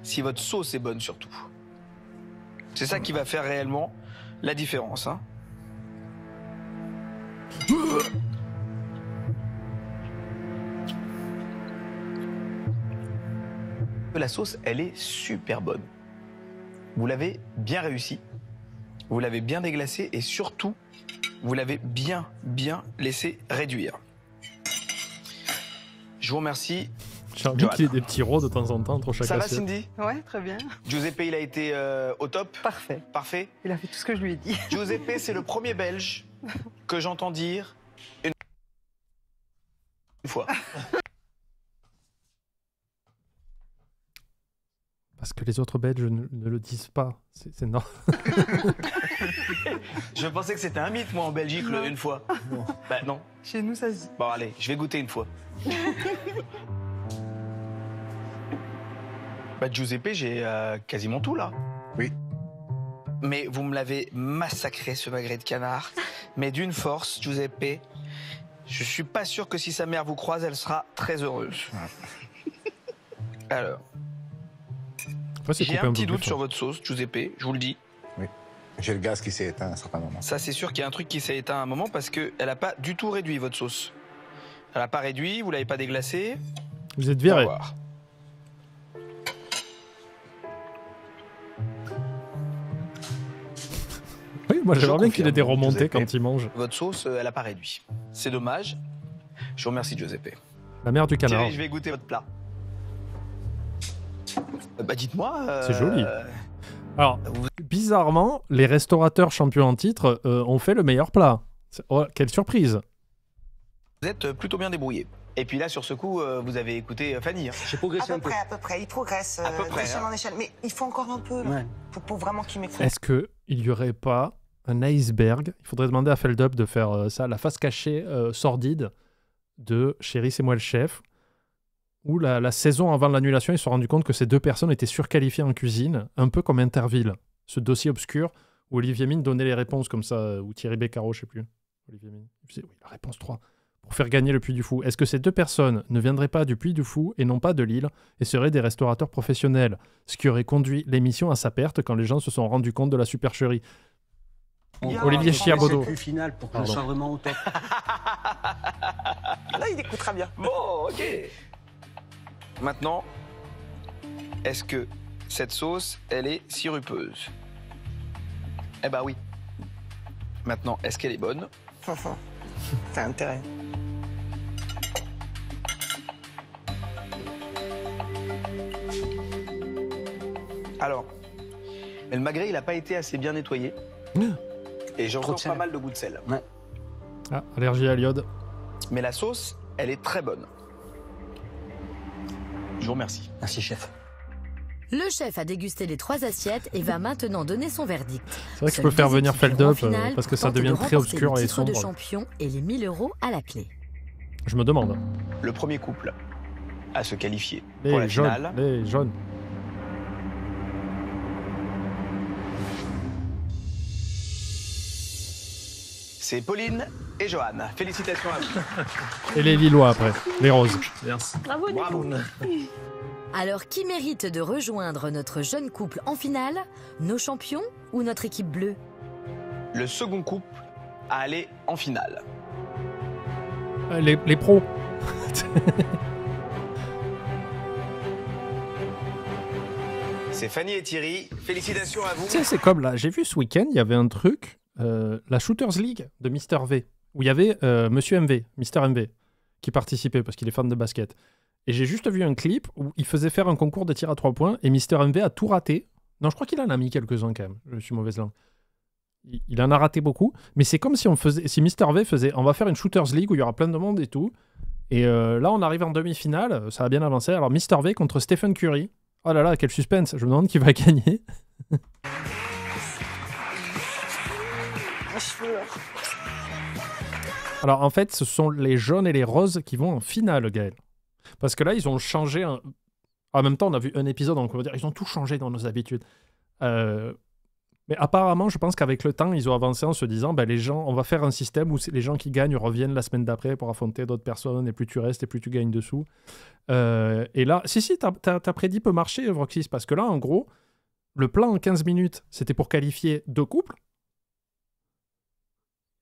si votre sauce est bonne surtout. C'est ça qui va faire réellement la différence. Hein. La sauce, elle est super bonne. Vous l'avez bien réussi, vous l'avez bien déglacée et surtout, vous l'avez bien laissé réduire. Je vous remercie. J'ai envie qu'il y ait des petits rots de temps en temps entre chaque assiette. Ça va, Cindy? Ouais, très bien. Giuseppe, il a été au top? Parfait. Parfait. Il a fait tout ce que je lui ai dit. Giuseppe, c'est le premier Belge que j'entends dire une fois. Parce que les autres Belges ne le disent pas. C'est non. Je pensais que c'était un mythe, moi, en Belgique, une fois. Non. Bah non. Chez nous, ça se dit. Bon, allez, je vais goûter une fois. Bah, Giuseppe, j'ai quasiment tout, là. Oui. Mais vous me l'avez massacré, ce magret de canard. Mais d'une force, Giuseppe, je suis pas sûr que si sa mère vous croise, elle sera très heureuse. Alors... J'ai un petit doute sur votre sauce, Giuseppe, je vous le dis. Oui. J'ai le gaz qui s'est éteint à un certain moment. Ça, c'est sûr qu'il y a un truc qui s'est éteint à un moment parce qu'elle n'a pas du tout réduit votre sauce. Elle n'a pas réduit, vous l'avez pas déglacée. Vous êtes viré. Oui, moi j'aimerais bien qu'il ait des remontées quand il mange. Votre sauce, elle n'a pas réduit. C'est dommage. Je vous remercie, Giuseppe. La mère du canard. Thierry, je vais goûter votre plat. Bah dites-moi... C'est joli. Alors, bizarrement, les restaurateurs champions en titre ont fait le meilleur plat. Oh, quelle surprise. Vous êtes plutôt bien débrouillé. Et puis là, sur ce coup, vous avez écouté Fanny. Hein. J'ai progressé un peu. À peu près, il progresse à peu près, d'échelle en échelle. Mais il faut encore un peu, là, pour vraiment qu'il m'écoute. Est-ce qu'il n'y aurait pas un iceberg? Il faudrait demander à Feldup de faire ça, la face cachée sordide de Chérie, c'est moi le chef. où la saison avant l'annulation, ils se sont rendus compte que ces 2 personnes étaient surqualifiées en cuisine, un peu comme Interville, ce dossier obscur où Olivier Mine donnait les réponses comme ça, ou Thierry Beccaro, je sais plus. Olivier Mine. Oui, la réponse 3. Pour faire gagner le Puy du Fou. Est-ce que ces 2 personnes ne viendraient pas du Puy du Fou et non pas de Lille et seraient des restaurateurs professionnels, ce qui aurait conduit l'émission à sa perte quand les gens se sont rendus compte de la supercherie. Olivier Chiabodo. Final pour que je sois vraiment au top. Là, il écoutera bien. Bon, ok. Maintenant, est-ce que cette sauce, elle est sirupeuse? Eh ben oui. Maintenant, est-ce qu'elle est bonne? T'as intérêt. Alors, le magret, il n'a pas été assez bien nettoyé. Et j'ai encore pas mal de goût de sel. Ouais. Ah, allergie à l'iode. Mais la sauce, elle est très bonne. Je vous remercie. Merci, chef. Le chef a dégusté les 3 assiettes et va maintenant donner son verdict. C'est vrai que je peux faire venir Feldup parce que ça devient très obscur et sombre. De champion et les 1000 € à la clé. Je me demande. Le premier couple à se qualifier les pour la jaunes, finale. Les jaunes. C'est Pauline et Johan. Félicitations à vous. Et les Lillois après, les roses. Merci. Bravo, Nico. Alors, qui mérite de rejoindre notre jeune couple en finale? Nos champions ou notre équipe bleue? Le second couple à aller en finale. Les pros. C'est Fanny et Thierry. Félicitations à vous. Tu sais, c'est comme là. J'ai vu ce week-end, il y avait un truc, la Shooters League de Mister V, où il y avait Monsieur MV, Mister MV, qui participait parce qu'il est fan de basket. Et j'ai juste vu un clip où il faisait faire un concours de tir à 3 points et Mister MV a tout raté. Non, je crois qu'il en a mis quelques-uns quand même. Je suis mauvaise langue. Il en a raté beaucoup. Mais c'est comme si Mister V faisait, on va faire une Shooters League où il y aura plein de monde et tout. Et là, on arrive en demi-finale. Ça a bien avancé. Alors, Mister V contre Stephen Curry. Oh là là, quel suspense. Je me demande qui va gagner. Alors, en fait, ce sont les jaunes et les roses qui vont en finale, Gaël. Parce que là, ils ont changé. En même temps, on a vu un épisode, donc on va dire, ils ont tout changé dans nos habitudes. Mais apparemment, je pense qu'avec le temps, ils ont avancé en se disant, les gens, on va faire un système où les gens qui gagnent reviennent la semaine d'après pour affronter d'autres personnes, et plus tu restes, et plus tu gagnes dessous. Et là, si, ta prédit peut marcher, Vroxys, parce que là, en gros, le plan en 15 minutes, c'était pour qualifier 2 couples.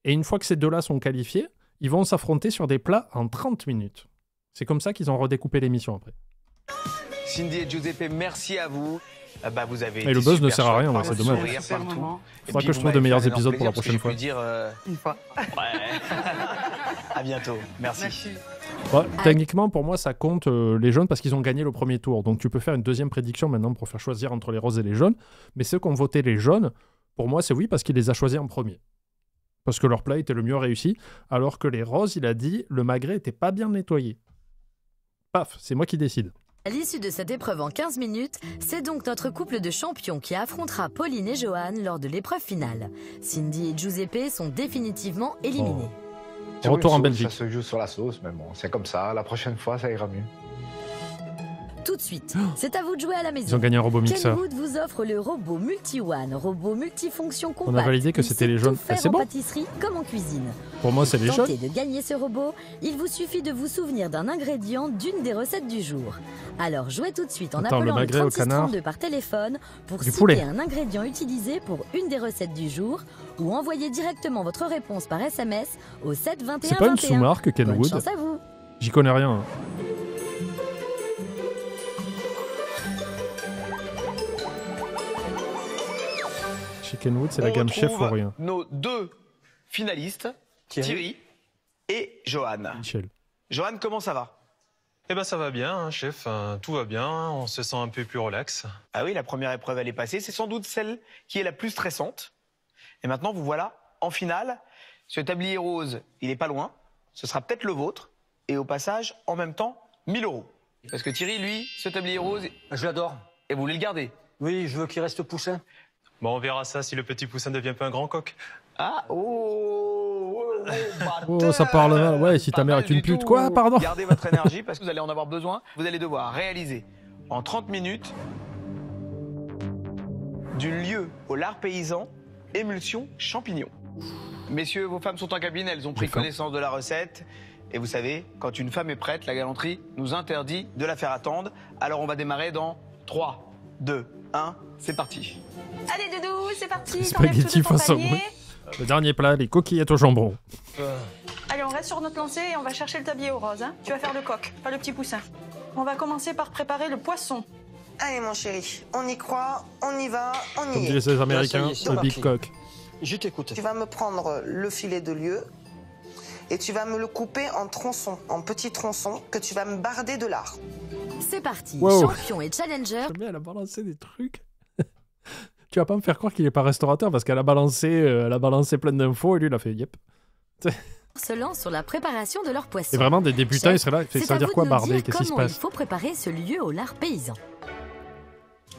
Et une fois que ces 2-là sont qualifiés, ils vont s'affronter sur des plats en 30 minutes. C'est comme ça qu'ils ont redécoupé l'émission après. Cindy et Giuseppe, merci à vous. Vous avez et le buzz ne sert à rien, c'est dommage. Il faudra que je trouve de meilleurs épisodes pour la prochaine fois. Une fois. Ouais. À bientôt. Merci. Techniquement, pour moi, ça compte les jaunes parce qu'ils ont gagné le premier tour. Donc tu peux faire une deuxième prédiction maintenant pour faire choisir entre les roses et les jaunes. Mais ceux qui ont voté les jaunes, pour moi, c'est oui parce qu'ils les a choisis en premier. Parce que leur plat était le mieux réussi. Alors que les roses, il a dit, le magret n'était pas bien nettoyé. Paf, c'est moi qui décide. À l'issue de cette épreuve en 15 minutes, c'est donc notre couple de champions qui affrontera Pauline et Johan lors de l'épreuve finale. Cindy et Giuseppe sont définitivement éliminés. Retour en Belgique. Ça se joue sur la sauce, mais bon, c'est comme ça. La prochaine fois, ça ira mieux. Tout de suite, c'est à vous de jouer à la maison. Ils ont gagné un robot mixeur. Kenwood vous offre le robot Multi-One, robot multifonction compact. On a validé que c'était les jaunes. C'est bon. En pâtisserie comme en cuisine. Pour moi, c'est les jaunes. Pour tenter de gagner ce robot, il vous suffit de vous souvenir d'un ingrédient d'une des recettes du jour. Alors jouez tout de suite en appelant le 3632 par téléphone pour citer un ingrédient utilisé pour une des recettes du jour ou envoyez directement votre réponse par SMS au 7 21 21. C'est pas une sous-marque Kenwood. Bonne chance à vous. J'y connais rien. Chez Kenwood, c'est la gamme chef ou rien. Nos 2 finalistes, Thierry et Johan. Michel. Johan, comment ça va? Eh ben ça va bien, hein, chef. Tout va bien. On se sent un peu plus relax. Ah oui, la première épreuve, elle est passée. C'est sans doute celle qui est la plus stressante. Et maintenant, vous voilà en finale. Ce tablier rose, il est pas loin. Ce sera peut-être le vôtre. Et au passage, en même temps, 1000 €. Parce que Thierry, lui, ce tablier rose... Je l'adore. Et vous voulez le garder? Oui, je veux qu'il reste poussin. Bon, on verra ça si le petit poussin ne devient pas un grand coq. Ah, oh. Oh, ça parle mal. Ouais, si ta mère est une pute. Quoi, pardon? Gardez votre énergie parce que vous allez en avoir besoin. Vous allez devoir réaliser en 30 minutes du lieu au lard paysan, émulsion champignon. Messieurs, vos femmes sont en cabine, elles ont pris connaissance de la recette. Et vous savez, quand une femme est prête, la galanterie nous interdit de la faire attendre. Alors on va démarrer dans 3, 2, 1, c'est parti. Allez Doudou, c'est parti. Spaghetti façon. Le dernier plat, les coquillettes au jambon. Allez, on reste sur notre lancée et on va chercher le tablier au rose. Hein. Tu vas faire le coq, pas le petit poussin. On va commencer par préparer le poisson. Allez mon chéri, on y croit, on y va, on y est. Comme disent les Américains, le big coq. Je t'écoute. Tu vas me prendre le filet de lieu et tu vas me le couper en tronçons, en petits tronçons, que tu vas me barder de lard. C'est parti, wow. Champion et challenger. J'aime bien, elle a balancé des trucs. Tu vas pas me faire croire qu'il est pas restaurateur parce qu'elle a balancé plein d'infos et lui il a fait yep. Se lance sur la préparation de leur poisson. Et vraiment des débutants, ils seraient là. Ça veut dire quoi barder? Qu'est-ce qui se passe? Il faut préparer ce lieu au lard paysan.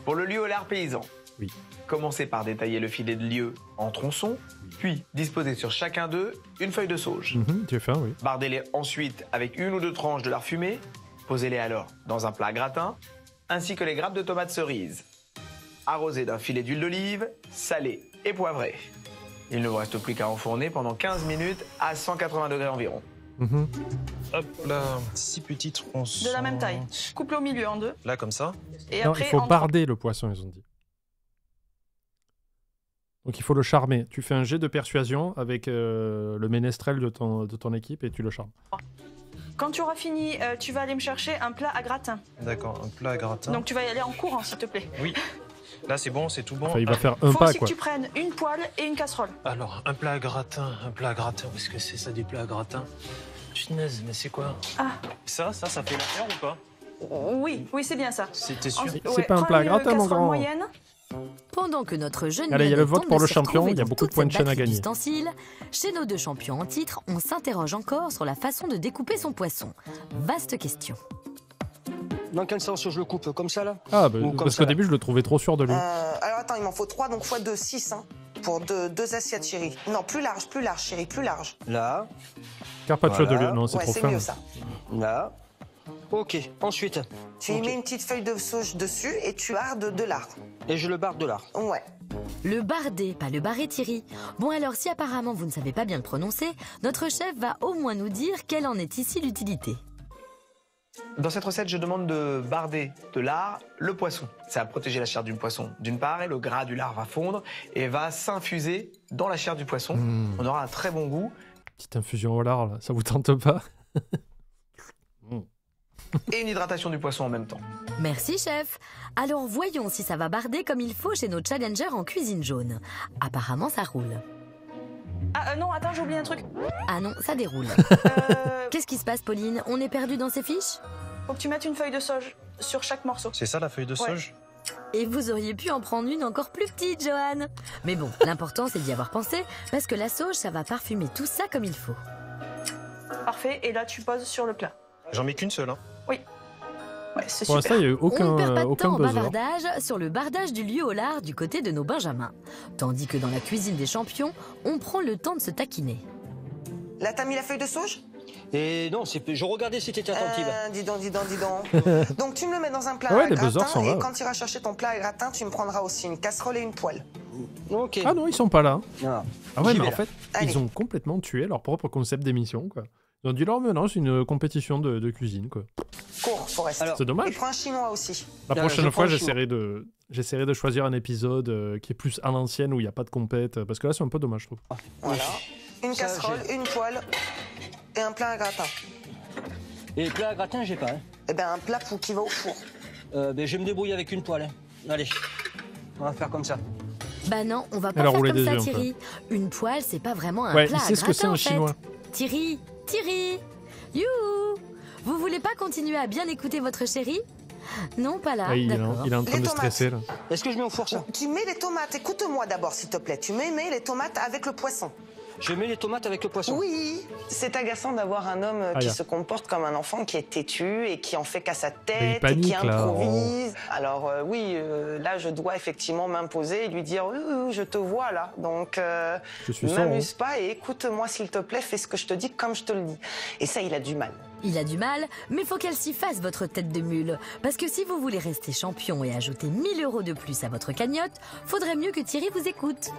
Pour le lieu au lard paysan, oui. Commencez par détailler le filet de lieu en tronçons, puis disposez sur chacun d'eux une feuille de sauge. Tu as faim, oui. Bardez-les ensuite avec 1 ou 2 tranches de lard fumé. Posez-les alors dans un plat gratin, ainsi que les grappes de tomates cerises. Arrosez d'un filet d'huile d'olive, salé et poivré. Il ne vous reste plus qu'à enfourner pendant 15 minutes à 180 degrés environ. Hop là, 6 petits tronçons. De la même taille. Coupe-le au milieu en 2. Là, comme ça. Et non, après, il faut barder le poisson, ils ont dit. Donc il faut le charmer. Tu fais un jet de persuasion avec le ménestrel de ton équipe et tu le charmes. Quand tu auras fini, tu vas aller me chercher un plat à gratin. D'accord, un plat à gratin. Donc tu vas y aller en courant, s'il te plaît. Oui. Là, c'est bon, c'est tout bon. Enfin, il va faire un faut pas, aussi quoi. que tu prennes une poêle et une casserole. Alors, un plat à gratin. Où est-ce que c'est ça, des plats à gratin? Punaise, mais c'est quoi? Ah. Ça fait l'affaire ou pas? Oui, c'est bien ça. C'était sûr. C'est pas un plat à gratin, mon grand. Moyenne. Pendant que notre jeune allez, il y a le vote pour le champion, il y a beaucoup de points de chaîne à gagner. Chez nos 2 champions en titre, on s'interroge encore sur la façon de découper son poisson. Vaste question. Dans quel sens je le coupe? Comme ça, là? Ah, bah, parce qu'au début, je le trouvais trop sûr de lui. Alors attends, il m'en faut 3, donc x2, 6, hein, pour 2 assiettes, chérie. Non, plus large, chérie, plus large. Là. Carpaccio de lieu, non, c'est trop c'est fin. mieux ça. Là. Ok, ensuite. Tu y mets une petite feuille de sauge dessus et tu bardes de lard. Et je le barde de lard. Ouais. Le bardé, pas le barré, Thierry. Bon alors, si apparemment vous ne savez pas bien le prononcer, notre chef va au moins nous dire quelle en est ici l'utilité. Dans cette recette, je demande de barder de lard le poisson. Ça va protéger la chair du poisson d'une part, et le gras du lard va fondre et va s'infuser dans la chair du poisson. On aura un très bon goût. Petite infusion au lard, là. Ça vous tente pas? Et une hydratation du poisson en même temps. Merci, chef. Alors voyons si ça va barder comme il faut chez nos challengers en cuisine jaune. Apparemment, ça roule. Ah non, attends, j'ai oublié un truc. Ah non, ça déroule. Qu'est-ce qui se passe, Pauline? On est perdu dans ces fiches? Faut que tu mettes une feuille de sauge sur chaque morceau. C'est ça la feuille de sauge? Et vous auriez pu en prendre une encore plus petite, Johan. Mais bon, l'important c'est d'y avoir pensé, parce que la sauge, ça va parfumer tout ça comme il faut. Parfait, et là tu poses sur le plat. J'en mets qu'une seule, hein? Oui. Ouais, c'est Pour super. l'instant, il n'y a eu aucun On ne perd pas de temps au buzzer. bavardage sur le bardage du lieu au lard du côté de nos benjamins. Tandis que dans la cuisine des champions, on prend le temps de se taquiner. Là, t'as mis la feuille de sauge? Et non, je regardais si t'étais attentive. Dis donc. Donc tu me le mets dans un plat Ouais, à les buzzers gratin sont là. et quand tu iras chercher ton plat à gratin, tu me prendras aussi une casserole et une poêle. Ok. Ah non, ils sont pas là. Ah ouais, J'y mais vais en fait, ils ont complètement tué leur propre concept d'émission, quoi. Ils ont dit leur non, c'est une compétition de cuisine, quoi. Cours, Forest. C'est dommage. Et prends un chinois aussi. La prochaine fois, j'essaierai de choisir un épisode qui est plus à l'ancienne où il n'y a pas de compète, parce que là, c'est un peu dommage, je trouve. Voilà. Une Ça, casserole, une poêle et un plat à gratin. Et plat à gratin, j'ai pas. Hein. Eh ben un plat qui va au four. Je vais me débrouiller avec une poêle. Hein. Allez, on va faire comme ça. Bah non, on va pas Alors, faire rouler comme ça, des yeux, Thierry. Une poêle, c'est pas vraiment un Ouais, plat il à sait ce que c'est gratin, un en fait. chinois. Thierry, youhou! Vous voulez pas continuer à bien écouter votre chérie? Non, pas là, Ah, il d'accord. est en train Les de stresser, là. Est-ce que je mets au four ça? Tu mets les tomates, écoute-moi d'abord s'il te plaît. Tu mets les tomates avec le poisson. Je mets les tomates avec le poisson. Oui, c'est agaçant d'avoir un homme qui se comporte comme un enfant, qui est têtu et qui en fait qu'à sa tête, panique, et qui improvise. là. Alors là, je dois effectivement m'imposer et lui dire oui, je te vois là. Donc, ne m'amuse pas et écoute-moi s'il te plaît, fais ce que je te dis comme je te le dis. Et ça, il a du mal. Il a du mal, mais faut qu'elle s'y fasse, votre tête de mule. Parce que si vous voulez rester champion et ajouter 1000 € de plus à votre cagnotte, faudrait mieux que Thierry vous écoute.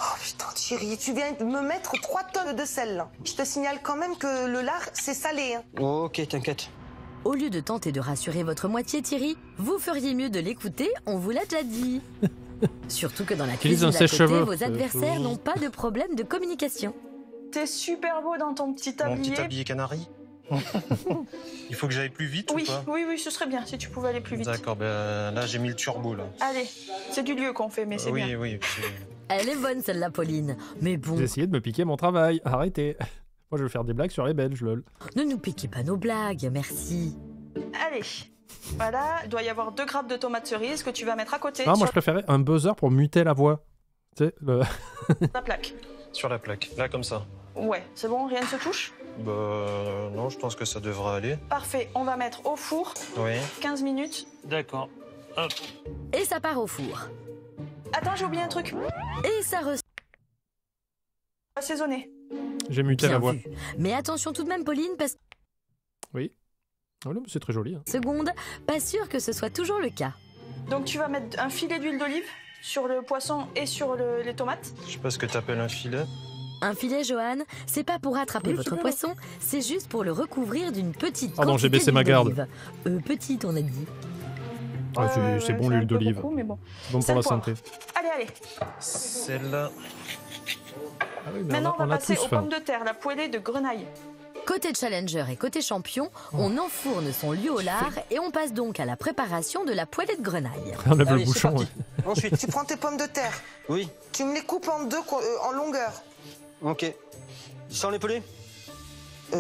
Oh putain, Thierry, tu viens de me mettre 3 tonnes de sel. Je te signale quand même que le lard, c'est salé. Hein. Ok, t'inquiète. Au lieu de tenter de rassurer votre moitié, Thierry, vous feriez mieux de l'écouter, on vous l'a déjà dit. Surtout que dans la cuisine d'à côté, vos adversaires n'ont pas de problème de communication. T'es super beau dans ton petit tablier. Mon petit tablier canari. Il faut que j'aille plus vite ou pas? Oui, ce serait bien si tu pouvais aller plus vite. D'accord, ben là j'ai mis le turbo là. Allez, c'est du lieu qu'on fait, mais c'est bien. Oui. Elle est bonne celle-là, Pauline. Mais bon... Vous essayez de me piquer mon travail, arrêtez. Moi je veux faire des blagues sur les Belges, lol. Ne nous piquez pas nos blagues, merci. Allez, voilà, il doit y avoir 2 grappes de tomates cerises que tu vas mettre à côté. Ah, moi je préférais un buzzer pour muter la voix. Tu sais, la plaque. Sur la plaque, là comme ça. Ouais, c'est bon, rien ne se touche? Bah non, je pense que ça devrait aller. Parfait, on va mettre au four. Oui. 15 minutes. D'accord. Hop. Et ça part au four. Attends, j'ai oublié un truc. Et ça assaisonner. J'ai muté la voix. Mais attention tout de même, Pauline, parce que... Oui. Oh là, c'est très joli. Hein. Seconde, pas sûr que ce soit toujours le cas. Donc tu vas mettre un filet d'huile d'olive sur le poisson et sur les tomates. Je sais pas ce que t'appelles un filet. Un filet, Johan, c'est pas pour attraper votre poisson, c'est juste pour le recouvrir d'une petite quantité j'ai baissé ma garde. Petite, on a dit. C'est bon l'huile d'olive. Bon. Bon pour la santé. Allez. Celle-là. Ah oui, maintenant, on va passer aux pommes de terre, la poêlée de grenaille. Côté challenger et côté champion, on enfourne son lieu au lard et on passe donc à la préparation de la poêlée de grenaille. On lève le bouchon. Ensuite, tu prends tes pommes de terre. Oui. Tu me les coupes en 2 en longueur. Ok. Sans les peler?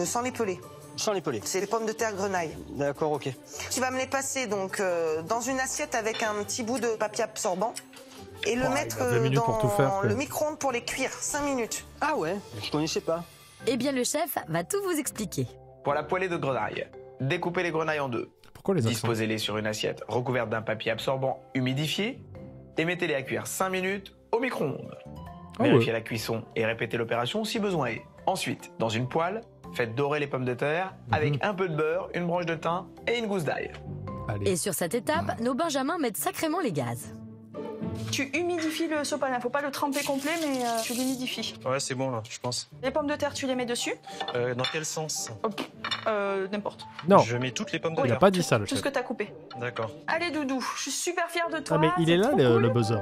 Sans les peler. Sans les peler. C'est les pommes de terre grenaille. D'accord, ok. Tu vas me les passer donc dans une assiette avec un petit bout de papier absorbant et le mettre dans le micro-ondes pour les cuire 5 minutes. Ah ouais, je connaissais pas. Eh bien, le chef va tout vous expliquer. Pour la poêlée de grenaille, découpez les grenailles en 2. Pourquoi les accents? Disposez-les sur une assiette recouverte d'un papier absorbant humidifié et mettez-les à cuire 5 minutes au micro-ondes. Vérifiez la cuisson et répétez l'opération si besoin est. Ensuite, dans une poêle, faites dorer les pommes de terre avec un peu de beurre, une branche de thym et une gousse d'ail. Et sur cette étape, nos benjamins mettent sacrément les gaz. Tu humidifies le sopalin, faut pas le tremper complet, mais tu l'humidifies. Ouais, c'est bon là, je pense. Les pommes de terre, tu les mets dessus? Dans quel sens? N'importe. Non. Je mets toutes les pommes de terre. Il a pas dit ça, le chef. Tout ce que t'as coupé. D'accord. Allez, Doudou, je suis super fière de toi. Ah, mais il est là, le buzzer.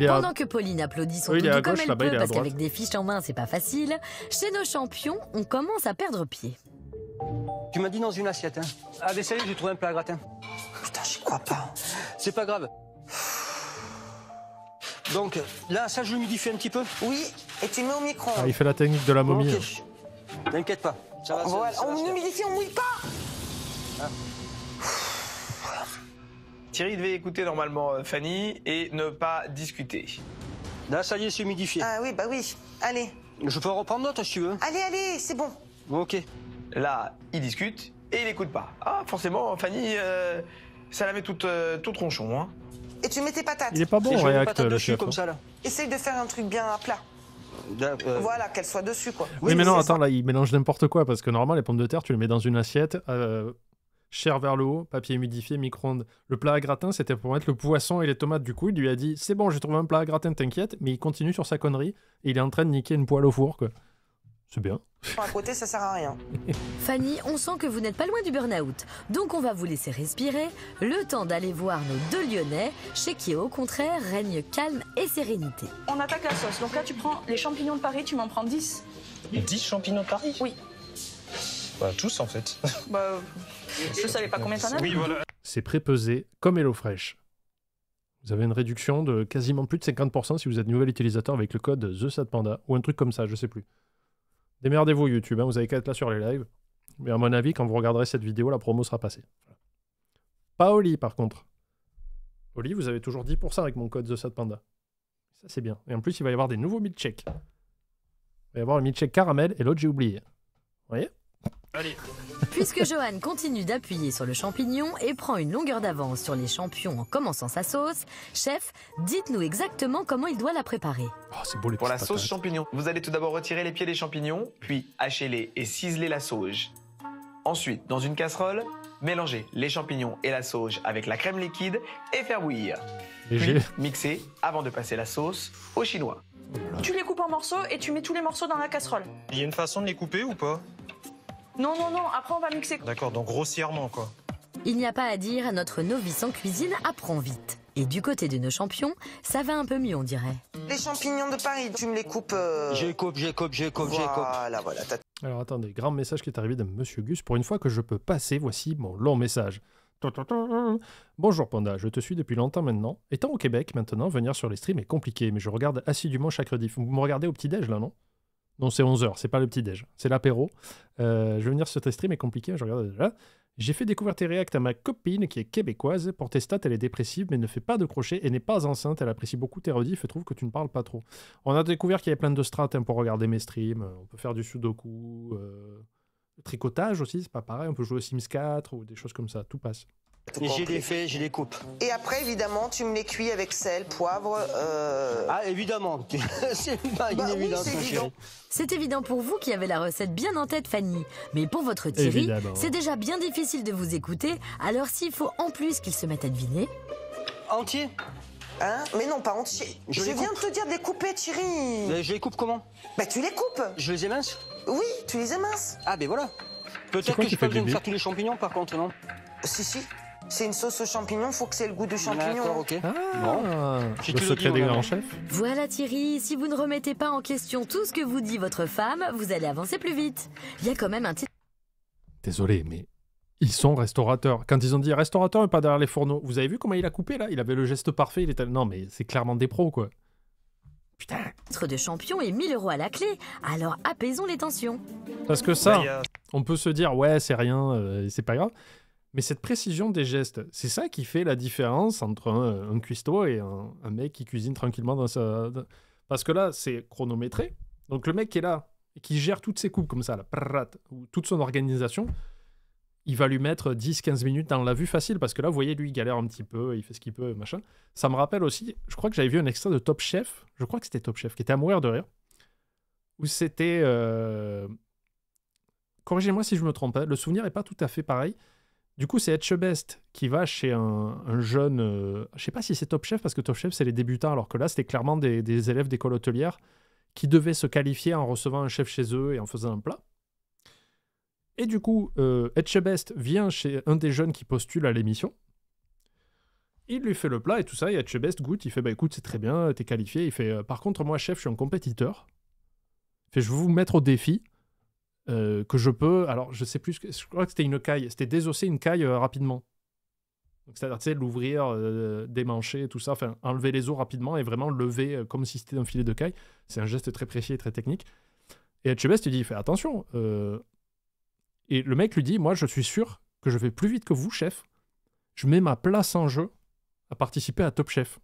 Pendant que Pauline applaudit son doudou comme elle peut, parce qu'avec des fiches en main, c'est pas facile, chez nos champions, on commence à perdre pied. Tu m'as dit dans une assiette, hein. Ah, mais ça y est, j'ai trouvé un plat à gratin. Putain, j'y crois pas. C'est pas grave. Donc, là, ça, je l'humidifie un petit peu? Oui, et tu mets au micro. Ah, il fait la technique de la momie. Ok. T'inquiète pas. Ça va, on humidifie, on mouille pas. Ah. Thierry devait écouter normalement Fanny et ne pas discuter. Là, ça y est, c'est humidifié. Ah oui, bah oui. Allez. Je peux en reprendre d'autres si tu veux. Allez, c'est bon. Ok. Là, il discute et il écoute pas. Ah, forcément, Fanny, ça la met toute ronchon. Hein. Et tu mets tes patates. Il est pas bon, en React, le chef. comme ça, là. Essaye de faire un truc bien à plat. Voilà, qu'elle soit dessus, quoi. Oui, mais non, attends, là, il mélange n'importe quoi, parce que normalement, les pommes de terre, tu les mets dans une assiette, chair vers le haut, papier humidifié, micro-ondes. Le plat à gratin, c'était pour mettre le poisson et les tomates. Du coup, il lui a dit, c'est bon, j'ai trouvé un plat à gratin, t'inquiète, mais il continue sur sa connerie, et il est en train de niquer une poêle au four, quoi. C'est bien. À côté, ça sert à rien. Fanny, on sent que vous n'êtes pas loin du burn-out. Donc on va vous laisser respirer, le temps d'aller voir nos 2 Lyonnais, chez qui au contraire règne calme et sérénité. On attaque la sauce. Donc là, tu prends les champignons de Paris, tu m'en prends 10. 10 champignons de Paris? Oui. Bah, tous en fait. Bah, je savais pas combien t'en as. Oui, voilà. C'est prépesé comme HelloFresh. Vous avez une réduction de quasiment plus de 50% si vous êtes nouvel utilisateur avec le code TheSatPanda ou un truc comme ça, je sais plus. Démerdez-vous YouTube, hein, vous avez qu'à être là sur les lives. Mais à mon avis, quand vous regarderez cette vidéo, la promo sera passée. Pas Oli, par contre. Oli, vous avez toujours 10% avec mon code TheSatPanda. Ça, c'est bien. Et en plus, il va y avoir des nouveaux milkshakes. Il va y avoir le milkshake caramel et l'autre, j'ai oublié. Vous voyez? Allez. Puisque Johan continue d'appuyer sur le champignon et prend une longueur d'avance sur les champions en commençant sa sauce, chef, dites-nous exactement comment il doit la préparer. Oh, c'est beau les Pour la sauce champignon, vous allez tout d'abord retirer les pieds des champignons, puis hacher-les et ciseler la sauge. Ensuite, dans une casserole, mélangez les champignons et la sauge avec la crème liquide et faire bouillir. Puis mixer avant de passer la sauce au chinois. Tu les coupes en morceaux et tu mets tous les morceaux dans la casserole. Il y a une façon de les couper ou pas? Non, après on va mixer. D'accord, donc grossièrement quoi. Il n'y a pas à dire, notre novice en cuisine apprend vite. Et du côté de nos champions, ça va un peu mieux on dirait. Les champignons de Paris, tu me les coupes... J'ai coupe. Voilà. Alors attendez, grand message qui est arrivé de Monsieur Gus. Pour une fois que je peux passer, voici mon long message. Bonjour Panda, je te suis depuis longtemps maintenant. Étant au Québec maintenant, venir sur les streams est compliqué, mais je regarde assidûment chaque rediff. Vous me regardez au petit-déj là, non? Non, c'est 11h, c'est pas le petit-déj, c'est l'apéro. Je vais venir sur tes streams est compliqué, je regarde déjà. J'ai fait découvrir tes réacts à ma copine qui est québécoise. Pour tes stats, elle est dépressive, mais ne fait pas de crochet et n'est pas enceinte. Elle apprécie beaucoup tes rediffs et trouve que tu ne parles pas trop. On a découvert qu'il y avait plein de strats pour regarder mes streams. On peut faire du sudoku, le tricotage aussi, c'est pas pareil. On peut jouer au Sims 4 ou des choses comme ça, tout passe. Et j'ai les fais, j'ai les coupe. Et après, évidemment, tu me les cuis avec sel, poivre... Ah, évidemment. C'est pas une évidence, mon chéri. C'est évident pour vous qui avez la recette bien en tête, Fanny. Mais pour votre Thierry, c'est déjà bien difficile de vous écouter. Alors s'il faut en plus qu'il se mette à deviner... Entier? Hein? Mais non, pas entier. Je viens de te dire de les couper, Thierry. Mais je les coupe comment? Bah tu les coupes. Je les émince? Oui, tu les éminces. Ah, ben voilà. Peut-être que je peux me faire tous les champignons, par contre, non? Si. C'est une sauce aux champignons, faut que c'est le goût du champignon. D'accord, ok. Le secret des grands chefs. Voilà Thierry, si vous ne remettez pas en question tout ce que vous dit votre femme, vous allez avancer plus vite. Il y a quand même un titre... Désolé, mais ils sont restaurateurs. Quand ils ont dit restaurateur et pas derrière les fourneaux, vous avez vu comment il a coupé là? Il avait le geste parfait, il était... Non mais c'est clairement des pros quoi. Putain. Titre de champion et 1000 € à la clé, alors apaisons les tensions. Parce que ça, on peut se dire ouais c'est rien, c'est pas grave. Mais cette précision des gestes, c'est ça qui fait la différence entre un cuistot et un mec qui cuisine tranquillement dans sa... Parce que là, c'est chronométré. Donc le mec qui est là, et qui gère toutes ses coupes comme ça, là, ou toute son organisation, il va lui mettre 10-15 minutes dans la vue facile. Parce que là, vous voyez, lui, il galère un petit peu, il fait ce qu'il peut, machin. Ça me rappelle aussi, je crois que j'avais vu un extrait de Top Chef, je crois que c'était Top Chef, qui était à mourir de rire, où c'était... Corrigez-moi si je me trompe, le souvenir n'est pas tout à fait pareil. Du coup, c'est Etchebest qui va chez un jeune... je sais pas si c'est Top Chef, parce que Top Chef, c'est les débutants, alors que là, c'était clairement des élèves d'école hôtelière qui devaient se qualifier en recevant un chef chez eux et en faisant un plat. Et du coup, Etchebest vient chez un des jeunes qui postule à l'émission. Il lui fait le plat et tout ça, et Etchebest goûte, il fait « Bah écoute, c'est très bien, t'es qualifié. » Il fait « Par contre, moi, chef, je suis un compétiteur. » Il fait « Je vais vous mettre au défi. » Que je peux, alors je sais plus, je crois que c'était une caille, c'était désosser une caille rapidement. C'est-à-dire, tu sais, l'ouvrir, démancher, tout ça, enfin, enlever les os rapidement et vraiment lever comme si c'était un filet de caille. C'est un geste très précis et très technique. Et Etchebest, il dit, fais attention. Et le mec lui dit, moi, je suis sûr que je vais plus vite que vous, chef. Je mets ma place en jeu à participer à Top Chef.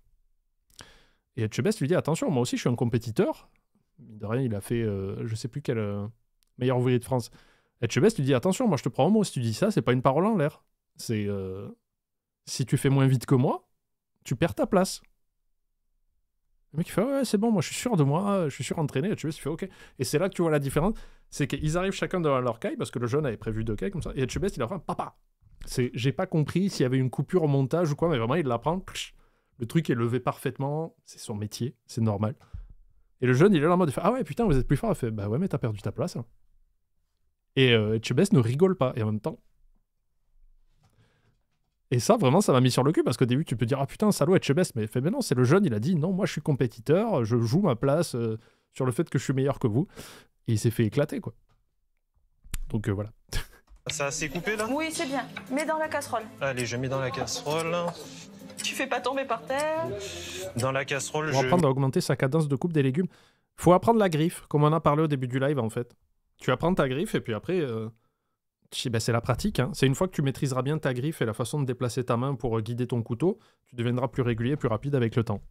Et Etchebest lui dit, attention, moi aussi, je suis un compétiteur. De rien, il a fait, je sais plus quel... meilleur ouvrier de France. Etchebest lui dit attention, moi je te prends au mot, si tu dis ça, c'est pas une parole en l'air. C'est si tu fais moins vite que moi, tu perds ta place. Le mec il fait ouais, c'est bon, moi je suis sûr de moi, je suis surentraîné. Etchebest il fait ok. Et c'est là que tu vois la différence, c'est qu'ils arrivent chacun devant leur caille parce que le jeune avait prévu 2 cailles comme ça. Et Etchebest il a fait papa. J'ai pas compris s'il y avait une coupure au montage ou quoi, mais vraiment il l'apprend. Le truc est levé parfaitement, c'est son métier, c'est normal. Et le jeune il est là en mode il fait ah ouais putain vous êtes plus fort. Il fait bah ouais mais t'as perdu ta place. Hein. Et Etchebest ne rigole pas. Et en même temps... Et ça, vraiment, ça m'a mis sur le cul. Parce qu'au début, tu peux dire, ah putain, salaud Etchebest. Mais fait, mais non, c'est le jeune, il a dit, non, moi, je suis compétiteur. Je joue ma place sur le fait que je suis meilleur que vous. Et il s'est fait éclater, quoi. Donc, voilà. Ça a assez coupé, là? Oui, c'est bien. Mets dans la casserole. Allez, je mets dans la casserole. Tu fais pas tomber par terre. Dans la casserole, Pour apprendre à augmenter sa cadence de coupe des légumes, faut apprendre la griffe, comme on en a parlé au début du live, en fait. Tu apprends ta griffe et puis après, c'est la pratique. Hein. C'est une fois que tu maîtriseras bien ta griffe et la façon de déplacer ta main pour guider ton couteau, tu deviendras plus régulier, plus rapide avec le temps.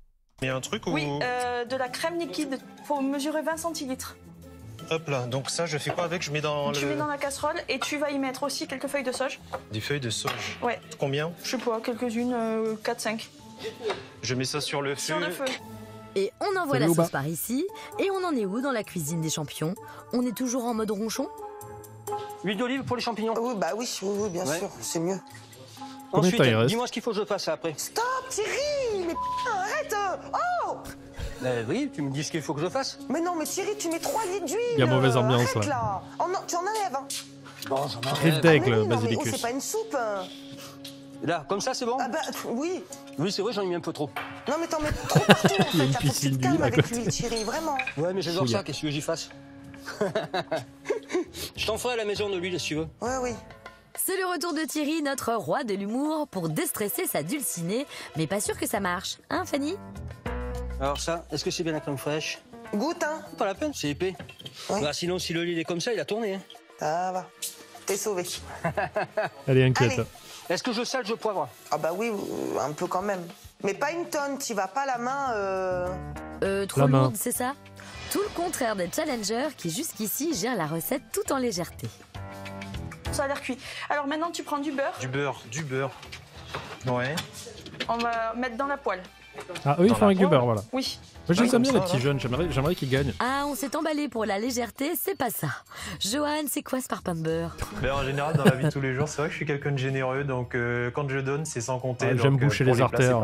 Il y a un truc où... Oui, de la crème liquide. Faut mesurer 20 centilitres. Hop là, donc ça, je fais quoi avec? Je mets dans Tu mets dans la casserole et tu vas y mettre aussi quelques feuilles de sauge. Des feuilles de sauge? Ouais. Combien? Je sais pas, quelques-unes, 4-5. Je mets ça sur le feu. Sur le feu. Et on envoie la sauce par ici. Et on en est où dans la cuisine des champions? On est toujours en mode ronchon? Huile d'olive pour les champignons. Oui, bah oui, bien sûr, c'est mieux. Ensuite, dis-moi ce qu'il faut que je fasse après. Stop, Thierry! Mais putain, arrête! Oh! Oui, tu me dis ce qu'il faut que je fasse. Mais non, mais Thierry, tu mets 3 litres d'huile. Il y a mauvaise ambiance arrête, là. Oh non, tu en enlèves. Hein. Bon, j'en enlève. Rive d'aigle, mais basilicus. c'est pas une soupe. Là, comme ça, c'est bon? Ah bah, oui. Oui, c'est vrai, j'en ai mis un peu trop. Non, mais t'en mets trop partout, en fait. Il y a une Faut que tu piscine te calmes d'huile à avec côté. l'huile, Thierry, vraiment. Ouais, mais j'adore ça, qu'est-ce que j'y fasse? Je t'en ferai à la maison de l'huile, si tu veux. Ouais, oui. C'est le retour de Thierry, notre roi de l'humour, pour déstresser sa dulcinée. Mais pas sûr que ça marche, hein Fanny? Alors ça, est-ce que c'est bien la crème fraîche? Goûte, hein. Pas la peine, c'est épais. Ouais. Bah, sinon, si le lit est comme ça, il a tourné. Hein. Ça va. T'es sauvé. Elle est inquiète. Allez. Est-ce que je sale, je poivre? Ah bah oui, un peu quand même. Mais pas une tonne, t'y vas pas la main. Trop lourde, c'est ça? Tout le contraire des challengers qui jusqu'ici gèrent la recette tout en légèreté. Ça a l'air cuit. Alors maintenant, tu prends du beurre. Du beurre. Ouais. On va mettre dans la poêle. Ah, eux, ils font avec du beurre, voilà. Oui. Moi, j'aime bien les petits jeunes, j'aimerais qu'ils gagnent. Ah, on s'est emballé pour la légèreté, c'est pas ça. Johan, c'est quoi ce parpaing de beurre? Ben, en général, dans la vie de tous les jours, c'est vrai que je suis quelqu'un de généreux, donc quand je donne, c'est sans compter. Ah, j'aime boucher les artères.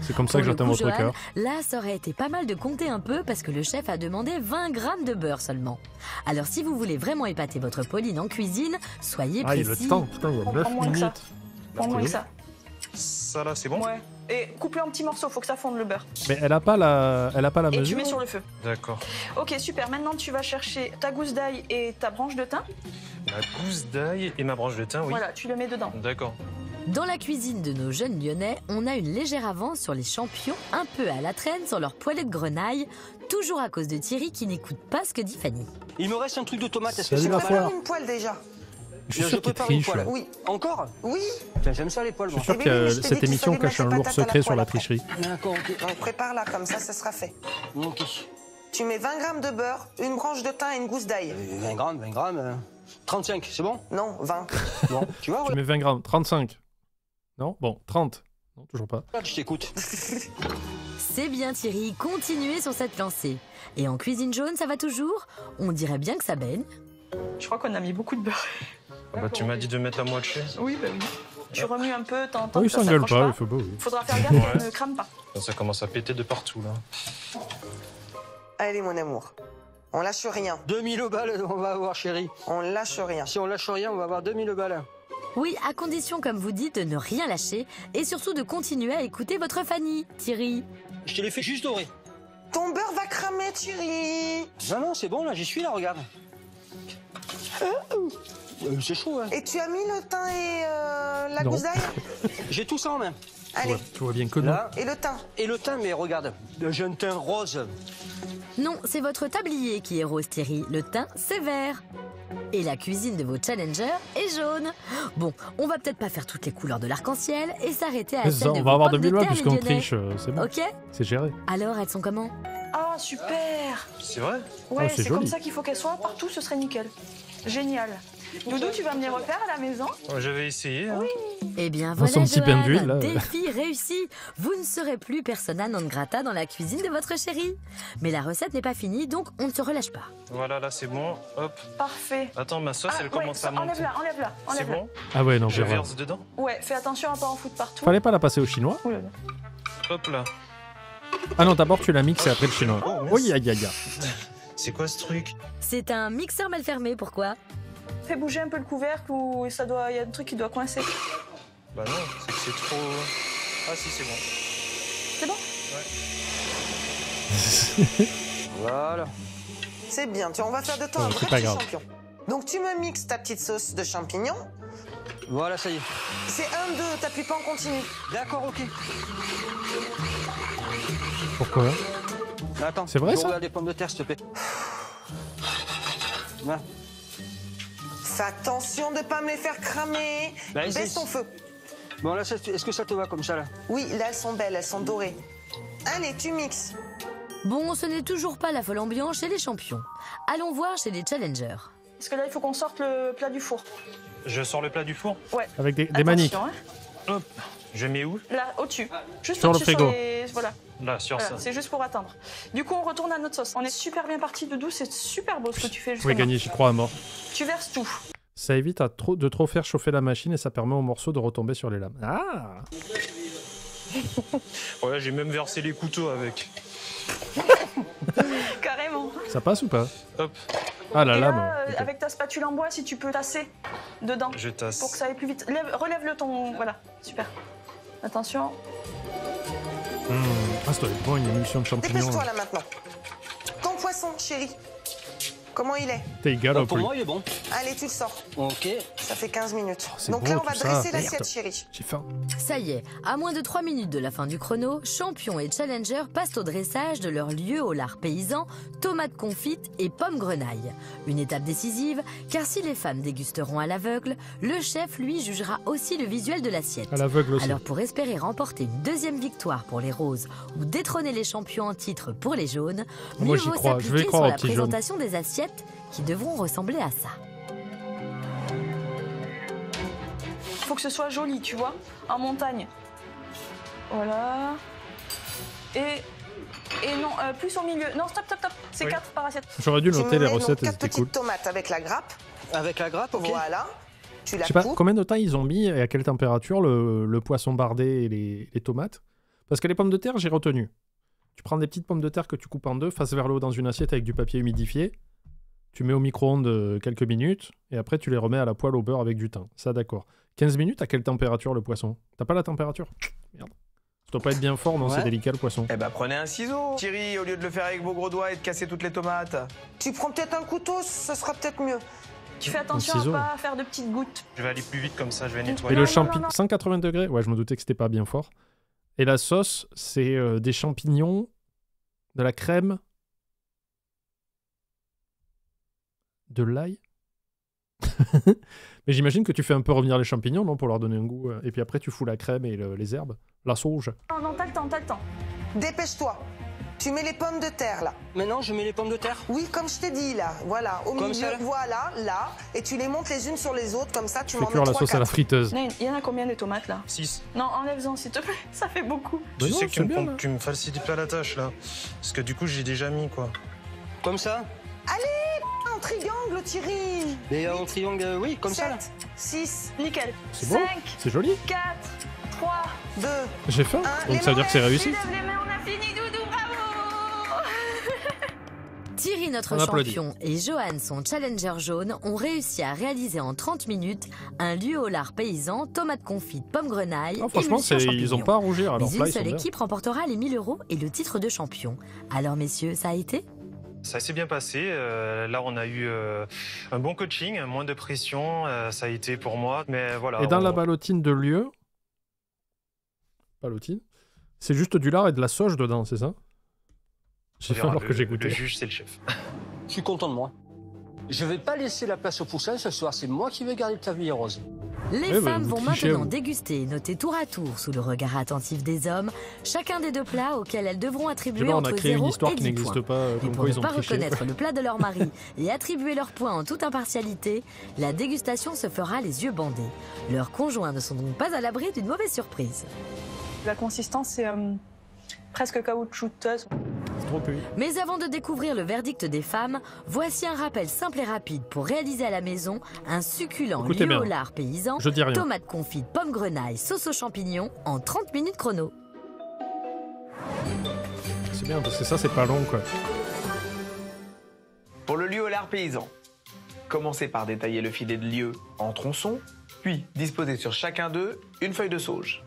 C'est comme ça que j'atteins votre cœur. Là, ça aurait été pas mal de compter un peu parce que le chef a demandé 20 grammes de beurre seulement. Alors, si vous voulez vraiment épater votre Pauline en cuisine, soyez précis. Ah, il y a le temps, putain, il y a 9 minutes. Prends moins que ça. Ça là, c'est bon? Ouais. Et coupe-le en petits morceaux, faut que ça fonde le beurre. Mais elle a pas la mesure. Et tu mets sur le feu. D'accord. Ok, super. Maintenant, tu vas chercher ta gousse d'ail et ta branche de thym. Ma gousse d'ail et ma branche de thym, oui. Voilà, tu le mets dedans. D'accord. Dans la cuisine de nos jeunes Lyonnais, on a une légère avance sur les champions, un peu à la traîne sur leur poêlée de grenaille, toujours à cause de Thierry qui n'écoute pas ce que dit Fanny. Il me reste un truc de tomate, est-ce que Salut c'est la pas foire. mal? Une poêle déjà. Je suis sûr qu'il triche. Poêle. Oui. Encore? Oui. Tiens, j'aime ça les poils, Je moi. suis sûr que cette émission cache un lourd secret sur la tricherie. D'accord, ok. Donc prépare-la, comme ça sera fait. Ok. Tu mets 20 grammes de beurre, une branche de thym et une gousse d'ail. 20 grammes. 35, c'est bon? Non, 20. Bon, tu vois? Tu mets 20 grammes, 35. Non? Bon, 30. Non, toujours pas. Je t'écoute. C'est bien Thierry, continuez sur cette lancée. Et en cuisine jaune, ça va toujours? On dirait bien que ça baigne. Je crois qu'on a mis beaucoup de beurre. Ah bah, tu m'as dit de mettre la moitié. Oui, bah oui. Tu remues un peu, t'entends. Ah oui, ça s'engueule pas, il faut beau. Oui. Faudra faire gaffe qu'elle ne crame pas. Ça commence à péter de partout, là. Allez, mon amour. On lâche rien. 2000 balles, on va avoir, chérie. On lâche rien. Si on lâche rien, on va avoir 2000 balles. Oui, à condition, comme vous dites, de ne rien lâcher et surtout de continuer à écouter votre Fanny, Thierry. Je te l'ai fait juste doré. Ton beurre va cramer, Thierry. Non, c'est bon, là, j'y suis, là, regarde. C'est chaud, hein. Et tu as mis le thym et la gousse d'ail? J'ai tout ça en main. Allez. Tu vois bien que non. Là. Et le thym? Et le thym, mais regarde, j'ai un thym rose. Non, c'est votre tablier qui est rose, Thierry. Le thym, c'est vert. Et la cuisine de vos challengers est jaune. Bon, on va peut-être pas faire toutes les couleurs de l'arc-en-ciel et s'arrêter à celle de on vos va avoir pommes 2000 de balles terre puisqu'on lyonnais. triche, c'est bon. Ok? C'est géré. Alors, elles sont comment? Ah, super. C'est vrai? Ouais, c'est c'est comme joli. ça qu'il faut qu'elles soient. Partout, ce serait nickel. Génial. Doudou, tu vas me les refaire à la maison? J'avais essayé. Hein. Eh bien Dans voilà, son petit pain d'huile, Johan, là. défi réussi. Vous ne serez plus persona non grata dans la cuisine de votre chérie. Mais la recette n'est pas finie, donc on ne se relâche pas. Voilà, là, c'est bon. Hop. Parfait. Attends, ma sauce, elle commence à monter. Enlève-la, enlève-la. C'est Enlève-la. bon? Ah ouais, non, Je j'ai rien. verse dedans? Ouais, fais attention à pas en foutre partout. Fallait pas la passer au chinois. Ouh là là. Hop là. Ah non, d'abord tu la mixes et après le chinois. Oh, merci. Oui, aïe, aïe, aïe. C'est quoi ce truc? C'est un mixeur mal fermé, pourquoi? Fais bouger un peu le couvercle ou ça doit, il y a un truc qui doit coincer. Bah non, c'est que c'est trop... Ah si, c'est bon. C'est bon? Voilà. C'est bien. On va faire de toi Ouais, un c'est vrai pas petit grave. champion. Donc tu me mixes ta petite sauce de champignons. Voilà, ça y est. C'est 1-2, t'appuies pas en continu. D'accord, ok. Pourquoi? Attends, C'est vrai, je ça? regarde les pommes de terre, s'il te plaît. Voilà. Fais attention de pas me les faire cramer. Bah, Baisse ton feu. Bon, là, est-ce que ça te va comme ça, là? Oui, là, elles sont belles, elles sont dorées. Allez, tu mixes. Bon, ce n'est toujours pas la folle ambiance chez les champions. Allons voir chez les challengers. Parce que là, il faut qu'on sorte le plat du four. Je sors le plat du four? Ouais. Avec des maniques. Hein. Hop. Je mets où? Là, au-dessus. Juste sur le frigo. Voilà. Là, sur ça. C'est juste pour atteindre. Du coup, on retourne à notre sauce. On est super bien parti, Doudou. C'est super beau ce que tu fais. Vous pouvez gagner, j'y crois à mort. Tu verses tout. Ça évite de trop faire chauffer la machine et ça permet aux morceaux de retomber sur les lames. Ah. Ouais, j'ai même versé les couteaux avec. Carrément. Ça passe ou pas? Hop. Ah la et lame. là, Okay. avec ta spatule en bois, si tu peux tasser dedans. Je tasse. Pour que ça aille plus vite. Relève-le ton... Voilà, super. Attention. Ah, ça doit être bon, une émulsion de champignons. Dépêche-toi là maintenant. Ton poisson, chérie. Comment il est? T'es égal pour moi, il est bon. Allez, tu le sors. Ok. Ça fait 15 minutes. Oh, donc beau, là, on va ça. dresser l'assiette, chérie. J'ai faim. Ça y est, à moins de 3 minutes de la fin du chrono, champions et challengers passent au dressage de leur lieu au lard paysan, tomates confites et pommes grenaille. Une étape décisive, car si les femmes dégusteront à l'aveugle, le chef, lui, jugera aussi le visuel de l'assiette. À l'aveugle aussi. Alors pour espérer remporter une deuxième victoire pour les roses ou détrôner les champions en titre pour les jaunes, moi, mieux j'y vaut crois. Je vais s'appliquer croire sur aux la petits jaunes. présentation des assiettes qui devront ressembler à ça. Faut que ce soit joli, tu vois, en montagne. Voilà. Et non, plus au milieu. Non, stop. C'est 4 par assiette. J'aurais dû noter les recettes, elles elles étaient cool. 4 petites tomates avec la grappe. Avec la grappe, ok. Voilà. Tu la Je sais pas coupes. combien de temps ils ont mis et à quelle température le poisson bardé et les tomates. Parce que les pommes de terre, j'ai retenu. Tu prends des petites pommes de terre que tu coupes en deux, face vers le haut dans une assiette avec du papier humidifié. Tu mets au micro-ondes quelques minutes et après tu les remets à la poêle au beurre avec du thym. Ça, d'accord. 15 minutes, à quelle température le poisson? T'as pas la température? Merde. Ça doit pas être bien fort, non? Ouais. C'est délicat le poisson. Eh ben prenez un ciseau, Thierry, au lieu de le faire avec vos gros doigts et de casser toutes les tomates. Tu prends peut-être un couteau, ça sera peut-être mieux. Tu fais attention ciseau. à pas faire de petites gouttes. Je vais aller plus vite comme ça, je vais Et nettoyer. le non, champignon, non. 180 degrés? Ouais, je me doutais que c'était pas bien fort. Et la sauce, c'est des champignons, de la crème, de l'ail. Mais j'imagine que tu fais un peu revenir les champignons, non, pour leur donner un goût. Et puis après, tu fous la crème et les herbes. La sauge. Non, t'as le temps. Dépêche-toi. Tu mets les pommes de terre là. Maintenant, je mets les pommes de terre. Oui, comme je t'ai dit là. Voilà, au Comme milieu. ça, là Voilà, là. Et tu les montes les unes sur les autres, comme ça, tu Fais m'en mets cuire la 3-4. sauce à la friteuse. Il y en a combien des tomates là? 6. Non, enlève-en s'il te plaît, ça fait beaucoup. Mais Tu non, sais que c'est bien, là. tu me facilites pas la tâche là. Parce que du coup, j'ai déjà mis quoi. Comme ça. En triangle, Thierry. Et en triangle, oui, comme ça là. 6, Nickel. C'est beau. 5, C'est joli. 4, 3, 2. J'ai faim. Les Donc ça veut dire que c'est réussi. lève les mains, on a fini, Doudou, bravo. Thierry, notre On applaudit. champion, et Johan, son challenger jaune, ont réussi à réaliser en 30 minutes un lieu au lard paysan, tomates confites, pommes grenaille, Ah, franchement, émulsion ils champignons. ont pas à rougir. Alors Mais là, une ils sont seule bien. équipe remportera les 1000 € et le titre de champion. Alors messieurs, ça a été? Ça s'est bien passé. Là, on a eu un bon coaching, moins de pression. Ça a été pour moi. Mais voilà. Et dans la ballotine de lieu, ballotine, c'est juste du lard et de la sauge dedans, c'est ça? J'ai faim alors que j'ai goûté. Le juge, c'est le chef. Je suis content de moi. Je vais pas laisser la place aux poussins ce soir. C'est moi qui vais garder le tablier rose. Les Ouais, bah, femmes vous vont trichez, maintenant vous. déguster et noter tour à tour, sous le regard attentif des hommes, chacun des 2 plats auxquels elles devront Tu attribuer vois, on a entre créé 0 une histoire et qui 10 n'existe points. pas, Et comme pour quoi ne ils ont pas triché. reconnaître le plat de leur mari et attribuer leurs points en toute impartialité, la dégustation se fera les yeux bandés. Leurs conjoints ne sont donc pas à l'abri d'une mauvaise surprise. La consistance est presque caoutchouteuse. C'est trop peu. Mais avant de découvrir le verdict des femmes, voici un rappel simple et rapide pour réaliser à la maison un succulent Écoutez lieu bien. au lard paysan, Je dis rien. tomates confites, pommes grenaille, sauce aux champignons en 30 minutes chrono. C'est bien parce que ça, c'est pas long, quoi. Pour le lieu au lard paysan, commencez par détailler le filet de lieu en tronçons, puis disposez sur chacun d'eux une feuille de sauge.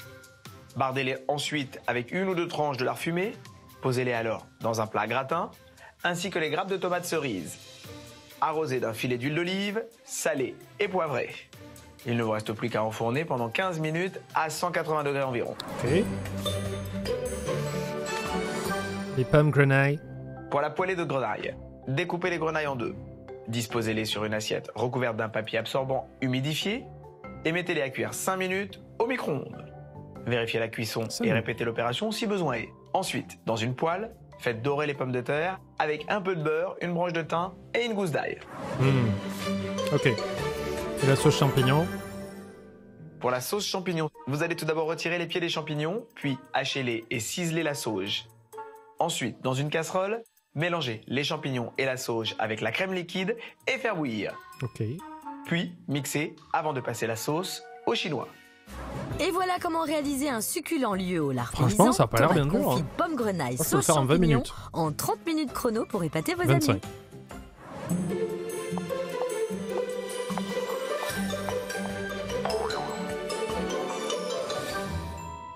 Bardez-les ensuite avec 1 ou 2 tranches de lard fumé, posez-les alors dans un plat gratin, ainsi que les grappes de tomates cerises. Arrosez d'un filet d'huile d'olive, salée et poivrée. Il ne vous reste plus qu'à enfourner pendant 15 minutes à 180 degrés environ. Ok. Les pommes grenaille. Pour la poêlée de grenaille, découpez les grenailles en 2. Disposez-les sur une assiette recouverte d'un papier absorbant humidifié et mettez-les à cuire 5 minutes au micro-ondes. Vérifiez la cuisson 5 et minutes. répétez l'opération si besoin est. Ensuite, dans une poêle, faites dorer les pommes de terre avec un peu de beurre, une branche de thym et une gousse d'ail. Ok. Et la sauce champignon? Pour la sauce champignon, vous allez tout d'abord retirer les pieds des champignons, puis hacher-les et ciseler la sauge. Ensuite, dans une casserole, mélangez les champignons et la sauge avec la crème liquide et faire bouillir. Ok. Puis, mixer avant de passer la sauce au chinois. Et voilà comment réaliser un succulent lieu au lard paysan. Franchement, ça a pas l'air bien dur. Confit pomme grenaille, sauce sauce champignon, 20 minutes. En 30 minutes chrono pour épater vos 25. amis.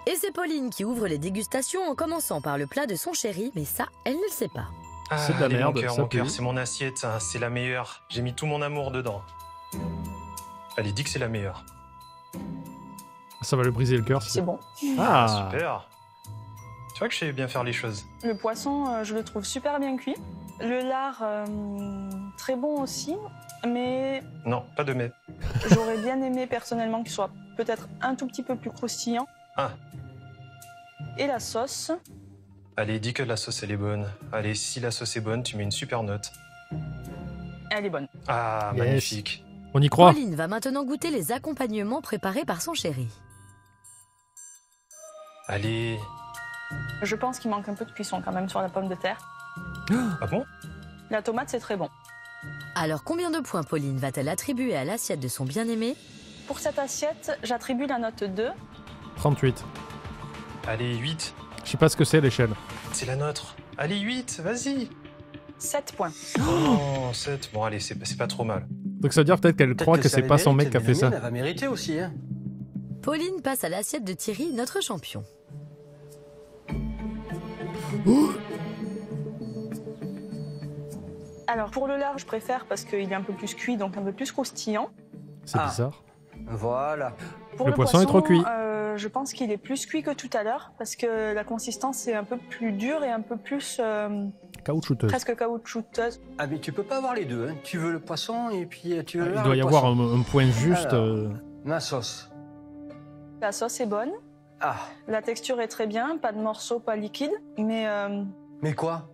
Et c'est Pauline qui ouvre les dégustations en commençant par le plat de son chéri, mais ça, elle ne le sait pas. C'est de la merde, mon cœur, c'est mon assiette, c'est la meilleure. J'ai mis tout mon amour dedans. Allez, dis que c'est la meilleure. Ça va le briser le cœur. C'est bon. Ah, super. Tu vois que je sais bien faire les choses. Le poisson, je le trouve super bien cuit. Le lard, très bon aussi, mais... Non, pas de mais. J'aurais bien aimé personnellement qu'il soit peut-être un tout petit peu plus croustillant. Ah. Et la sauce. Allez, dis que la sauce, elle est bonne. Allez, si la sauce est bonne, tu mets une super note. Elle est bonne. Ah, yes. Magnifique. On y croit. Pauline va maintenant goûter les accompagnements préparés par son chéri. Allez. Je pense qu'il manque un peu de cuisson quand même sur la pomme de terre. Ah bon? La tomate, c'est très bon. Alors combien de points Pauline va-t-elle attribuer à l'assiette de son bien-aimé? Pour cette assiette, j'attribue la note 2. 38. Allez, 8. Je sais pas ce que c'est l'échelle. C'est la nôtre. Allez, 8, vas-y. 7 points. Oh, 7. Bon, allez, c'est pas trop mal. Donc ça veut dire peut-être qu'elle croit que c'est pas son mec qui a fait ça. Elle va mériter aussi, hein. Pauline passe à l'assiette de Thierry, notre champion. Alors pour le lard, je préfère parce qu'il est un peu plus cuit, donc un peu plus croustillant. C'est bizarre. Voilà. Pour Le poisson est trop cuit. Je pense qu'il est plus cuit que tout à l'heure parce que la consistance est un peu plus dure et un peu plus caoutchouteuse. Presque caoutchouteuse. Ah mais tu peux pas avoir les deux, hein. Tu veux le poisson et puis tu veux le lard. Il doit y avoir un point juste. Alors, ma sauce. La sauce est bonne. Ah. La texture est très bien, pas de morceaux, pas liquide, mais. Mais quoi?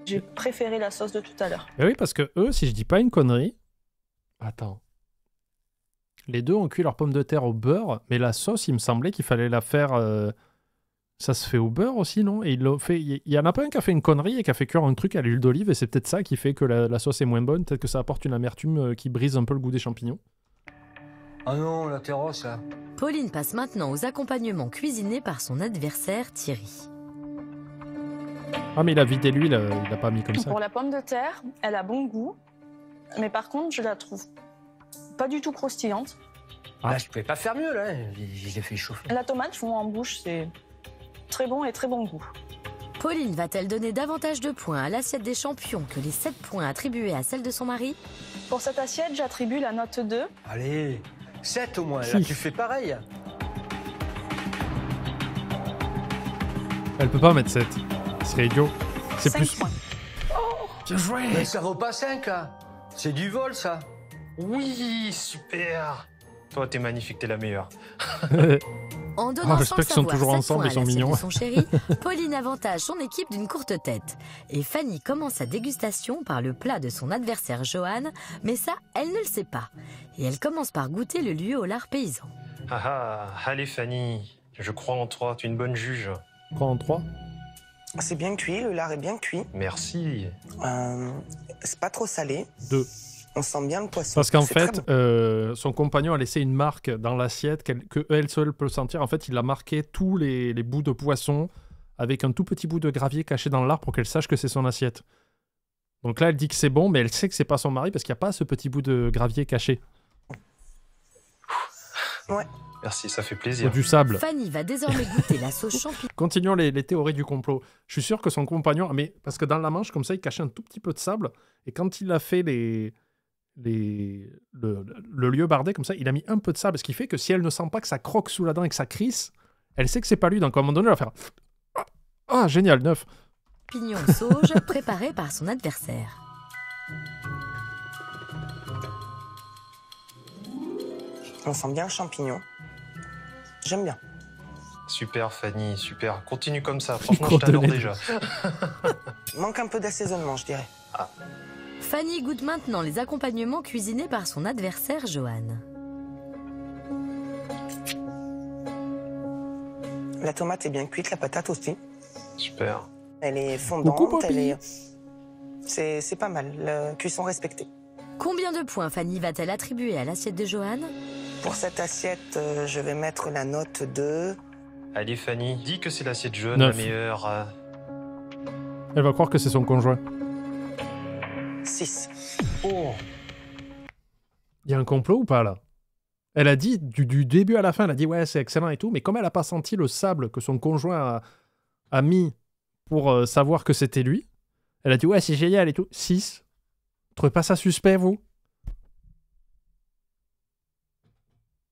J'ai préféré la sauce de tout à l'heure. Oui, parce que eux, si je dis pas une connerie, attends. Les deux ont cuit leurs pommes de terre au beurre, mais la sauce, il me semblait qu'il fallait la faire. Ça se fait au beurre aussi, non? Et il l'a fait. Il y en a pas un qui a fait une connerie et qui a fait cuire un truc à l'huile d'olive, et c'est peut-être ça qui fait que la sauce est moins bonne. Peut-être que ça apporte une amertume qui brise un peu le goût des champignons. Ah non, la terreau, ça. Pauline passe maintenant aux accompagnements cuisinés par son adversaire Thierry. Ah, mais il a vidé l'huile, il l'a pas mis comme ça. Pour la pomme de terre, elle a bon goût, mais par contre, je la trouve pas du tout croustillante. Ah, je pouvais pas faire mieux, là. Je l'ai fait chauffer. La tomate, je vois en bouche, c'est très bon et très bon goût. Pauline va-t-elle donner davantage de points à l'assiette des champions que les 7 points attribués à celle de son mari? Pour cette assiette, j'attribue la note 2. Allez, 7 au moins, là, tu fais pareil. Elle peut pas mettre 7. Ce serait idiot. C'est 5 plus. points. Oh, bien joué. Mais ça vaut pas 5, là. C'est du vol, ça. Oui, super. Toi, t'es magnifique, t'es la meilleure. En donnant sans le qu'ils sont toujours ensemble, ils sont mignons. De son chéri, Pauline avantage son équipe d'une courte tête. Et Fanny commence sa dégustation par le plat de son adversaire Johan, mais ça, elle ne le sait pas. Et elle commence par goûter le lieu au lard paysan. Ah ah, allez Fanny, je crois en toi, tu es une bonne juge. Quoi en 3? C'est bien cuit, le lard est bien cuit. Merci. C'est pas trop salé. 2. On sent bien le poisson. Parce qu'en fait, son compagnon a laissé une marque dans l'assiette qu'elle seule peut sentir. En fait, il a marqué tous les bouts de poisson avec un tout petit bout de gravier caché dans le lard pour qu'elle sache que c'est son assiette. Donc là, elle dit que c'est bon, mais elle sait que c'est pas son mari parce qu'il n'y a pas ce petit bout de gravier caché. Ouais. Merci, ça fait plaisir. Ou du sable. Fanny va désormais goûter la sauce champignon. Continuons les théories du complot. Je suis sûr que son compagnon... Mais parce que dans la manche, comme ça, il cachait un tout petit peu de sable. Et quand il a fait le lieu bardé, comme ça, il a mis un peu de sable. Ce qui fait que si elle ne sent pas que ça croque sous la dent et que ça crisse, elle sait que c'est pas lui. Donc à un moment donné, elle va faire... Ah, génial, 9. Pignon de sauge préparé par son adversaire. On sent bien le champignon. J'aime bien. Super Fanny, super. Continue comme ça, franchement je t'adore déjà. Manque un peu d'assaisonnement, je dirais. Ah. Fanny goûte maintenant les accompagnements cuisinés par son adversaire Johan. La tomate est bien cuite, la patate aussi. Super. Elle est fondante, c'est pas mal, la cuisson respectée. Combien de points Fanny va-t-elle attribuer à l'assiette de Johan? Pour cette assiette, je vais mettre la note de... Allez Fanny, dis que c'est l'assiette jaune, la meilleure. Elle va croire que c'est son conjoint. 6. Oh. Il y a un complot ou pas là? Elle a dit, du début à la fin, elle a dit ouais c'est excellent et tout, mais comme elle n'a pas senti le sable que son conjoint a mis pour savoir que c'était lui, elle a dit ouais c'est génial et tout. 6. Vous trouvez pas ça suspect, vous?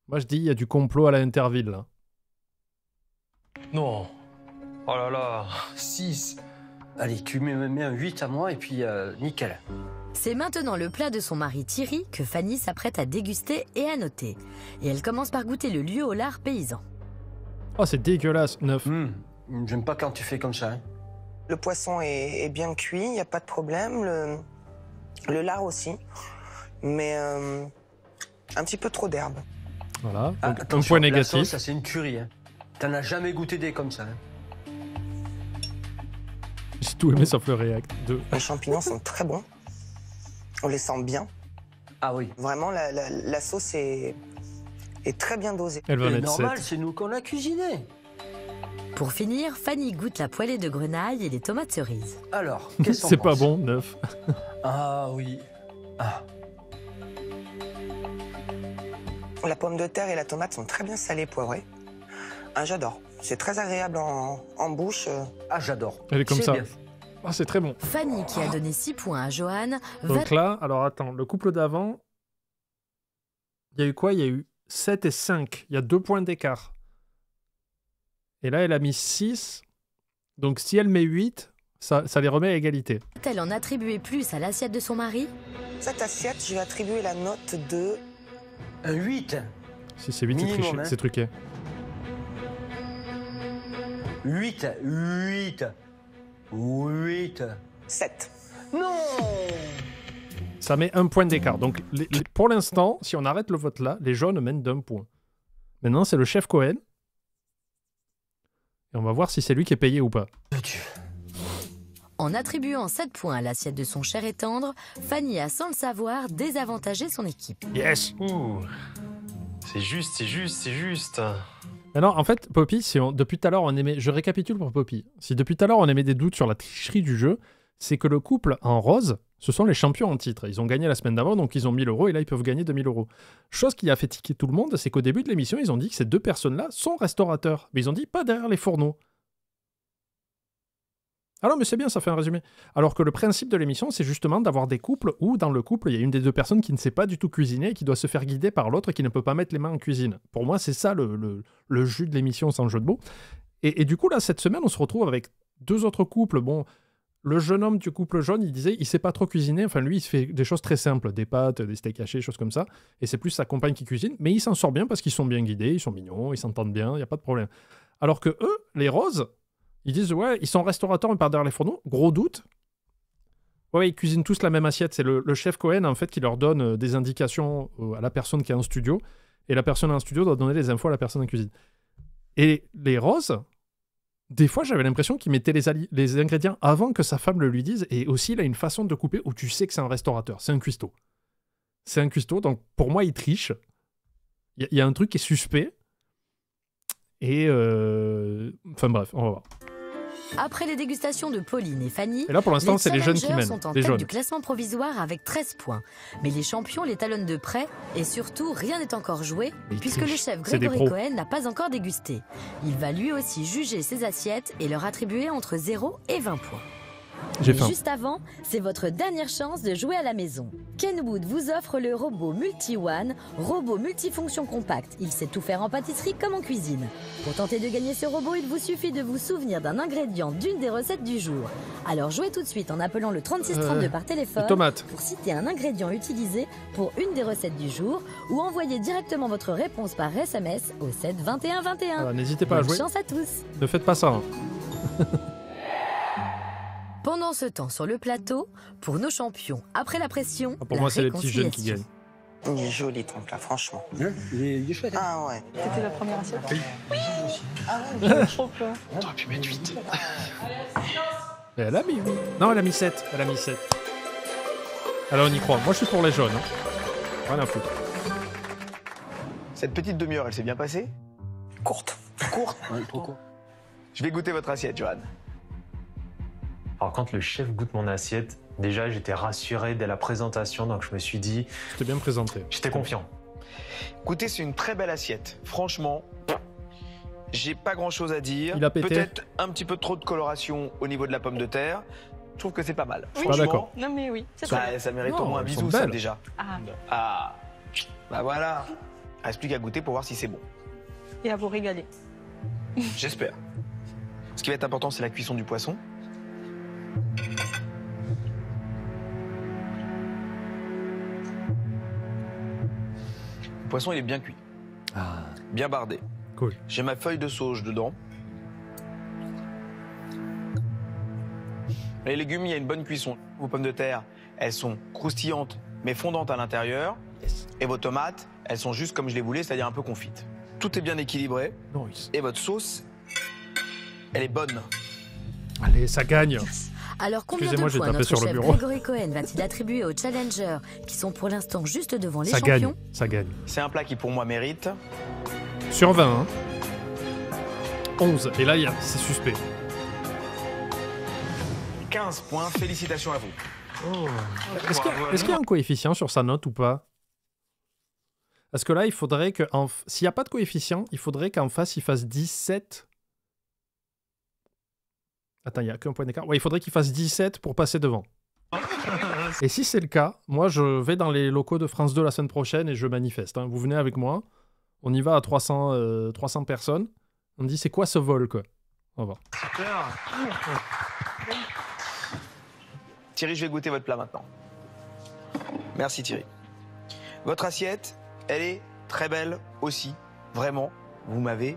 Moi je dis il y a du complot à la Interville là. Non. Oh là là, 6. Allez, tu me mets un 8 à moi et puis nickel. C'est maintenant le plat de son mari Thierry que Fanny s'apprête à déguster et à noter. Et elle commence par goûter le lieu au lard paysan. Oh, c'est dégueulasse, 9. J'aime pas quand tu fais comme ça. Hein. Le poisson est bien cuit, il n'y a pas de problème. Le lard aussi. Mais un petit peu trop d'herbe. Voilà, donc un point négatif. La sauce, ça c'est une tuerie. Hein. T'en as jamais goûté des comme ça. Hein. J'ai tout aimé sauf le React. 2. Les champignons sont très bons. On les sent bien. Ah oui. Vraiment, la sauce est très bien dosée. Elle va mettre normal, 7. c'est nous qu'on a cuisiné. Pour finir, Fanny goûte la poêlée de grenaille et les tomates cerises. Alors, qu'est-ce qu'on C'est pense? pas bon, 9. Ah oui. Ah. La pomme de terre et la tomate sont très bien salées, poivrées. Ah, j'adore. C'est très agréable en bouche. Ah, j'adore. Elle est comme ça. Ah, c'est très bon. Fanny, qui a donné 6 points à Johan, donc là, alors attends, le couple d'avant, il y a eu quoi? Il y a eu 7 et 5. Il y a 2 points d'écart. Et là, elle a mis 6. Donc si elle met 8, ça les remet à égalité. Va-t-elle en attribuer plus à l'assiette de son mari? Cette assiette, je vais attribuer la note de... Un 8. Si c'est 8, c'est triché, hein. c'est truqué. 8. 7. Non. Ça met 1 point d'écart. Donc pour l'instant, si on arrête le vote là, les jaunes mènent d'1 point. Maintenant, c'est le chef Cohen. Et on va voir si c'est lui qui est payé ou pas. En attribuant 7 points à l'assiette de son cher et tendre, Fanny a, sans le savoir, désavantagé son équipe. Yes. C'est juste, c'est juste, c'est juste. Alors, en fait, Poppy, si depuis tout à l'heure on aimait... Je récapitule pour Poppy. Si depuis tout à l'heure on émet des doutes sur la tricherie du jeu, c'est que le couple en rose, ce sont les champions en titre. Ils ont gagné la semaine d'avant, donc ils ont 1000 € et là ils peuvent gagner 2000 €. Chose qui a fait tiquer tout le monde, c'est qu'au début de l'émission, ils ont dit que ces 2 personnes-là sont restaurateurs. Mais ils ont dit pas derrière les fourneaux. Alors, mais c'est bien, ça fait un résumé. Alors que le principe de l'émission, c'est justement d'avoir des couples où, dans le couple, il y a une des 2 personnes qui ne sait pas du tout cuisiner et qui doit se faire guider par l'autre et qui ne peut pas mettre les mains en cuisine. Pour moi, c'est ça le jus de l'émission sans jeu de mots. Et du coup, là, cette semaine, on se retrouve avec 2 autres couples. Bon, le jeune homme du couple jaune, il disait, il sait pas trop cuisiner. Enfin, lui, il se fait des choses très simples, des pâtes, des steaks hachés, choses comme ça. Et c'est plus sa compagne qui cuisine. Mais il s'en sort bien parce qu'ils sont bien guidés, ils sont mignons, ils s'entendent bien, il n'y a pas de problème. Alors que eux, les roses... Ils disent, ouais, ils sont restaurateurs, mais par derrière les fourneaux. Gros doute. Ouais, ils cuisinent tous la même assiette. C'est le chef Cohen, en fait, qui leur donne des indications à la personne qui est en studio. Et la personne en studio doit donner les infos à la personne en cuisine. Et les roses, des fois, j'avais l'impression qu'il mettait les ingrédients avant que sa femme le lui dise. Et aussi, il a une façon de couper où tu sais que c'est un restaurateur. C'est un cuistot. C'est un cuistot, donc pour moi, il triche. Il y a un truc qui est suspect. Et enfin bref, on va voir. Après les dégustations de Pauline et Fanny, et là pour l'instant c'est les jeunes qui mènent, sont en les tête jaunes. Du classement provisoire avec 13 points. Mais les champions les talonnent de près et surtout rien n'est encore joué puisque le chef Grégory Cohen n'a pas encore dégusté. Il va lui aussi juger ses assiettes et leur attribuer entre 0 et 20 points. J'ai faim. Juste avant, c'est votre dernière chance de jouer à la maison. Kenwood vous offre le robot Multi-One, robot multifonction compact. Il sait tout faire en pâtisserie comme en cuisine. Pour tenter de gagner ce robot, il vous suffit de vous souvenir d'un ingrédient d'une des recettes du jour. Alors jouez tout de suite en appelant le 3632 par téléphone pour citer un ingrédient utilisé pour une des recettes du jour ou envoyer directement votre réponse par SMS au 7 21 21. N'hésitez pas à jouer. Bonne chance à tous. Ne faites pas ça. Hein. Pendant ce temps, sur le plateau, pour nos champions, après la pression, pour moi, c'est les petits jeunes qui gagnent. Il est joli ton plat, franchement. Il est chouette. Hein. Ah ouais. C'était la première assiette? Oui. Ah ouais, trop plat. T'aurais pu mettre 8. Elle a mis 8. Non, elle a mis 7. Elle a mis 7. Alors on y croit. Moi, je suis pour les jaunes. Hein. Rien à foutre. Cette petite demi-heure, elle s'est bien passée? Courte. Courte? Ouais, trop court. Je vais goûter votre assiette, Johan. Alors quand le chef goûte mon assiette, déjà j'étais rassuré dès la présentation, donc je me suis dit... C'était bien présenté. J'étais confiant. Écoutez, c'est une très belle assiette. Franchement, j'ai pas grand-chose à dire. Il a pété. Peut-être un petit peu trop de coloration au niveau de la pomme de terre. Je trouve que c'est pas mal. Je suis pas d'accord. Non mais oui, c'est Ça mérite au moins un bisou, ça, déjà. Ah. Bah voilà. Reste plus qu'à goûter pour voir si c'est bon. Et à vous régaler. J'espère. Ce qui va être important, c'est la cuisson du poisson. Le poisson, il est bien cuit. Bien bardé. Cool. J'ai ma feuille de sauge dedans. Les légumes, il y a une bonne cuisson. Vos pommes de terre, elles sont croustillantes mais fondantes à l'intérieur. Et vos tomates, elles sont juste comme je les voulais, c'est-à-dire un peu confites. Tout est bien équilibré. Nice. Et votre sauce, elle est bonne. Allez, ça gagne. Alors combien de points notre chef Grégory Cohen va-t-il attribuer aux challengers qui sont pour l'instant juste devant les champions? Ça gagne. C'est un plat qui pour moi mérite... Sur 20, hein. 11. Et là, c'est suspect. 15 points, félicitations à vous. Oh. Est-ce qu'il y a un coefficient sur sa note ou pas? Parce que là, il faudrait que... S'il n'y a pas de coefficient, il faudrait qu'en face, il fasse 17... Attends, il n'y a qu'un point d'écart. Ouais, il faudrait qu'il fasse 17 pour passer devant. Et si c'est le cas, moi, je vais dans les locaux de France 2 la semaine prochaine et je manifeste. Hein. Vous venez avec moi. On y va à 300 personnes. On me dit, c'est quoi ce vol, quoi? On va voir. Super. Thierry, je vais goûter votre plat maintenant. Merci, Thierry. Votre assiette, elle est très belle aussi. Vraiment, vous m'avez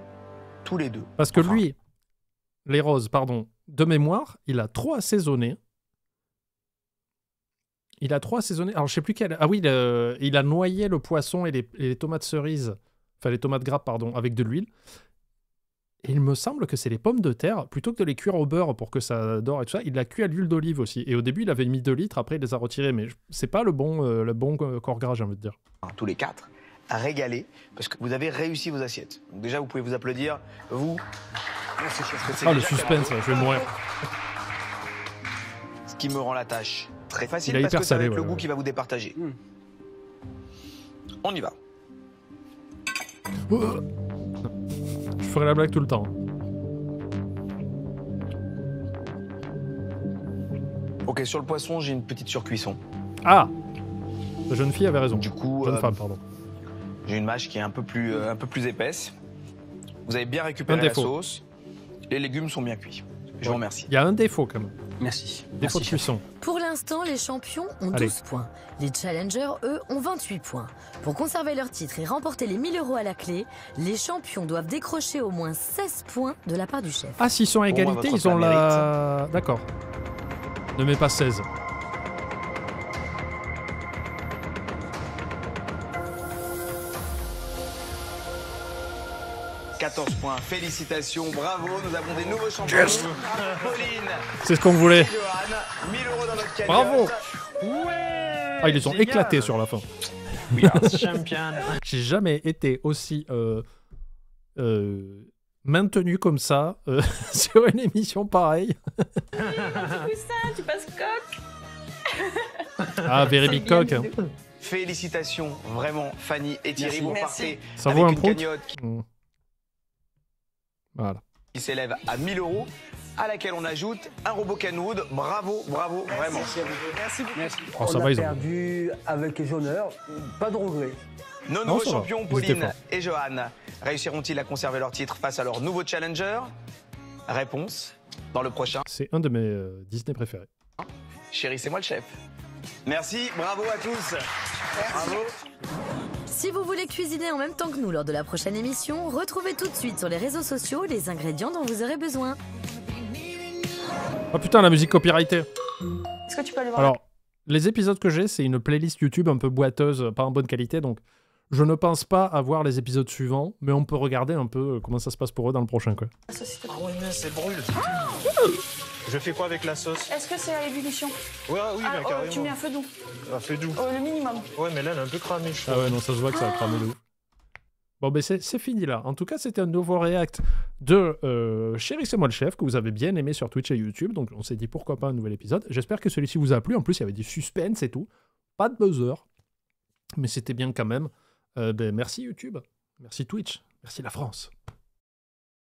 tous les deux. Parce que lui, les roses, pardon, de mémoire, il a trop assaisonné. Alors, je sais plus quel... Ah oui, il a noyé le poisson et les tomates cerises, enfin les tomates grappes, pardon, avec de l'huile. Et il me semble que c'est les pommes de terre, plutôt que de les cuire au beurre pour que ça dore et tout ça, il l'a cuit à l'huile d'olive aussi. Et au début, il avait mis 2 litres, après il les a retirés. Mais c'est pas le bon corps gras, j'ai envie de dire. Tous les 4, à régaler, parce que vous avez réussi vos assiettes. Donc déjà, vous pouvez vous applaudir, vous... Ah, le suspense, je vais mourir. Ce qui me rend la tâche très facile, parce que salé, ça va être le goût qui va vous départager. On y va. Je ferai la blague tout le temps. Ok, sur le poisson, j'ai une petite surcuisson. Ah! La jeune fille avait raison. Du coup, jeune femme, pardon. J'ai une mâche qui est un peu plus épaisse. Vous avez bien récupéré la sauce. Les légumes sont bien cuits. Je vous remercie. Il y a un défaut quand même. Merci. Défaut de cuisson. Pour l'instant, les champions ont 12 points. Les challengers, eux, ont 28 points. Pour conserver leur titre et remporter les 1000 € à la clé, les champions doivent décrocher au moins 16 points de la part du chef. Ah, s'ils sont à égalité, ils ont la... D'accord. Ne mets pas 16. « 14 points, félicitations, bravo, nous avons des nouveaux champions. Yes. Pauline, c'est ce qu'on voulait. Johan, 1000 € dans notre cagnotte. Bravo. Ouais. Ah, ils les ont éclatés sur la fin. We are champion. J'ai jamais été aussi maintenu comme ça sur une émission pareille. Poussin, tu passes coq. Ah, very big coq. Hein. Félicitations, vraiment, Fanny et Thierry, vous partez ça avec vaut un une prout. cagnotte Voilà. qui s'élève à 1000 €. à laquelle on ajoute un robot canoud. Bravo, bravo, vraiment. Merci beaucoup. Merci. Oh, ça on va, a perdu avec les honneurs, pas de regret. Nos champions Pauline et Johan réussiront-ils à conserver leur titre face à leur nouveau challenger? Réponse dans le prochain. C'est un de mes Disney préférés. Chérie, c'est moi le chef. Merci, bravo à tous. Bravo. Si vous voulez cuisiner en même temps que nous lors de la prochaine émission, retrouvez tout de suite sur les réseaux sociaux les ingrédients dont vous aurez besoin. Oh putain, la musique copyrightée. Est-ce que tu peux aller voir? Alors, les épisodes que j'ai, c'est une playlist YouTube un peu boiteuse, pas en bonne qualité, donc je ne pense pas avoir les épisodes suivants, mais on peut regarder un peu comment ça se passe pour eux dans le prochain, quoi. Ah ouais, mais c'est brûle. Je fais quoi avec la sauce? Est-ce que c'est à ébullition? Ouais, oui, mais carrément. Tu mets un feu doux. Un feu doux. Le minimum. Ouais, mais là, elle est un peu cramée, je crois. Ah ouais, non, ça se voit que ça a cramé de ouf. Bon, ben c'est fini là. En tout cas, c'était un nouveau react de Chérie, c'est moi le chef, que vous avez bien aimé sur Twitch et YouTube. Donc, on s'est dit pourquoi pas un nouvel épisode. J'espère que celui-ci vous a plu. En plus, il y avait du suspense et tout. Pas de buzzer. Mais c'était bien quand même. Merci YouTube. Merci Twitch. Merci la France.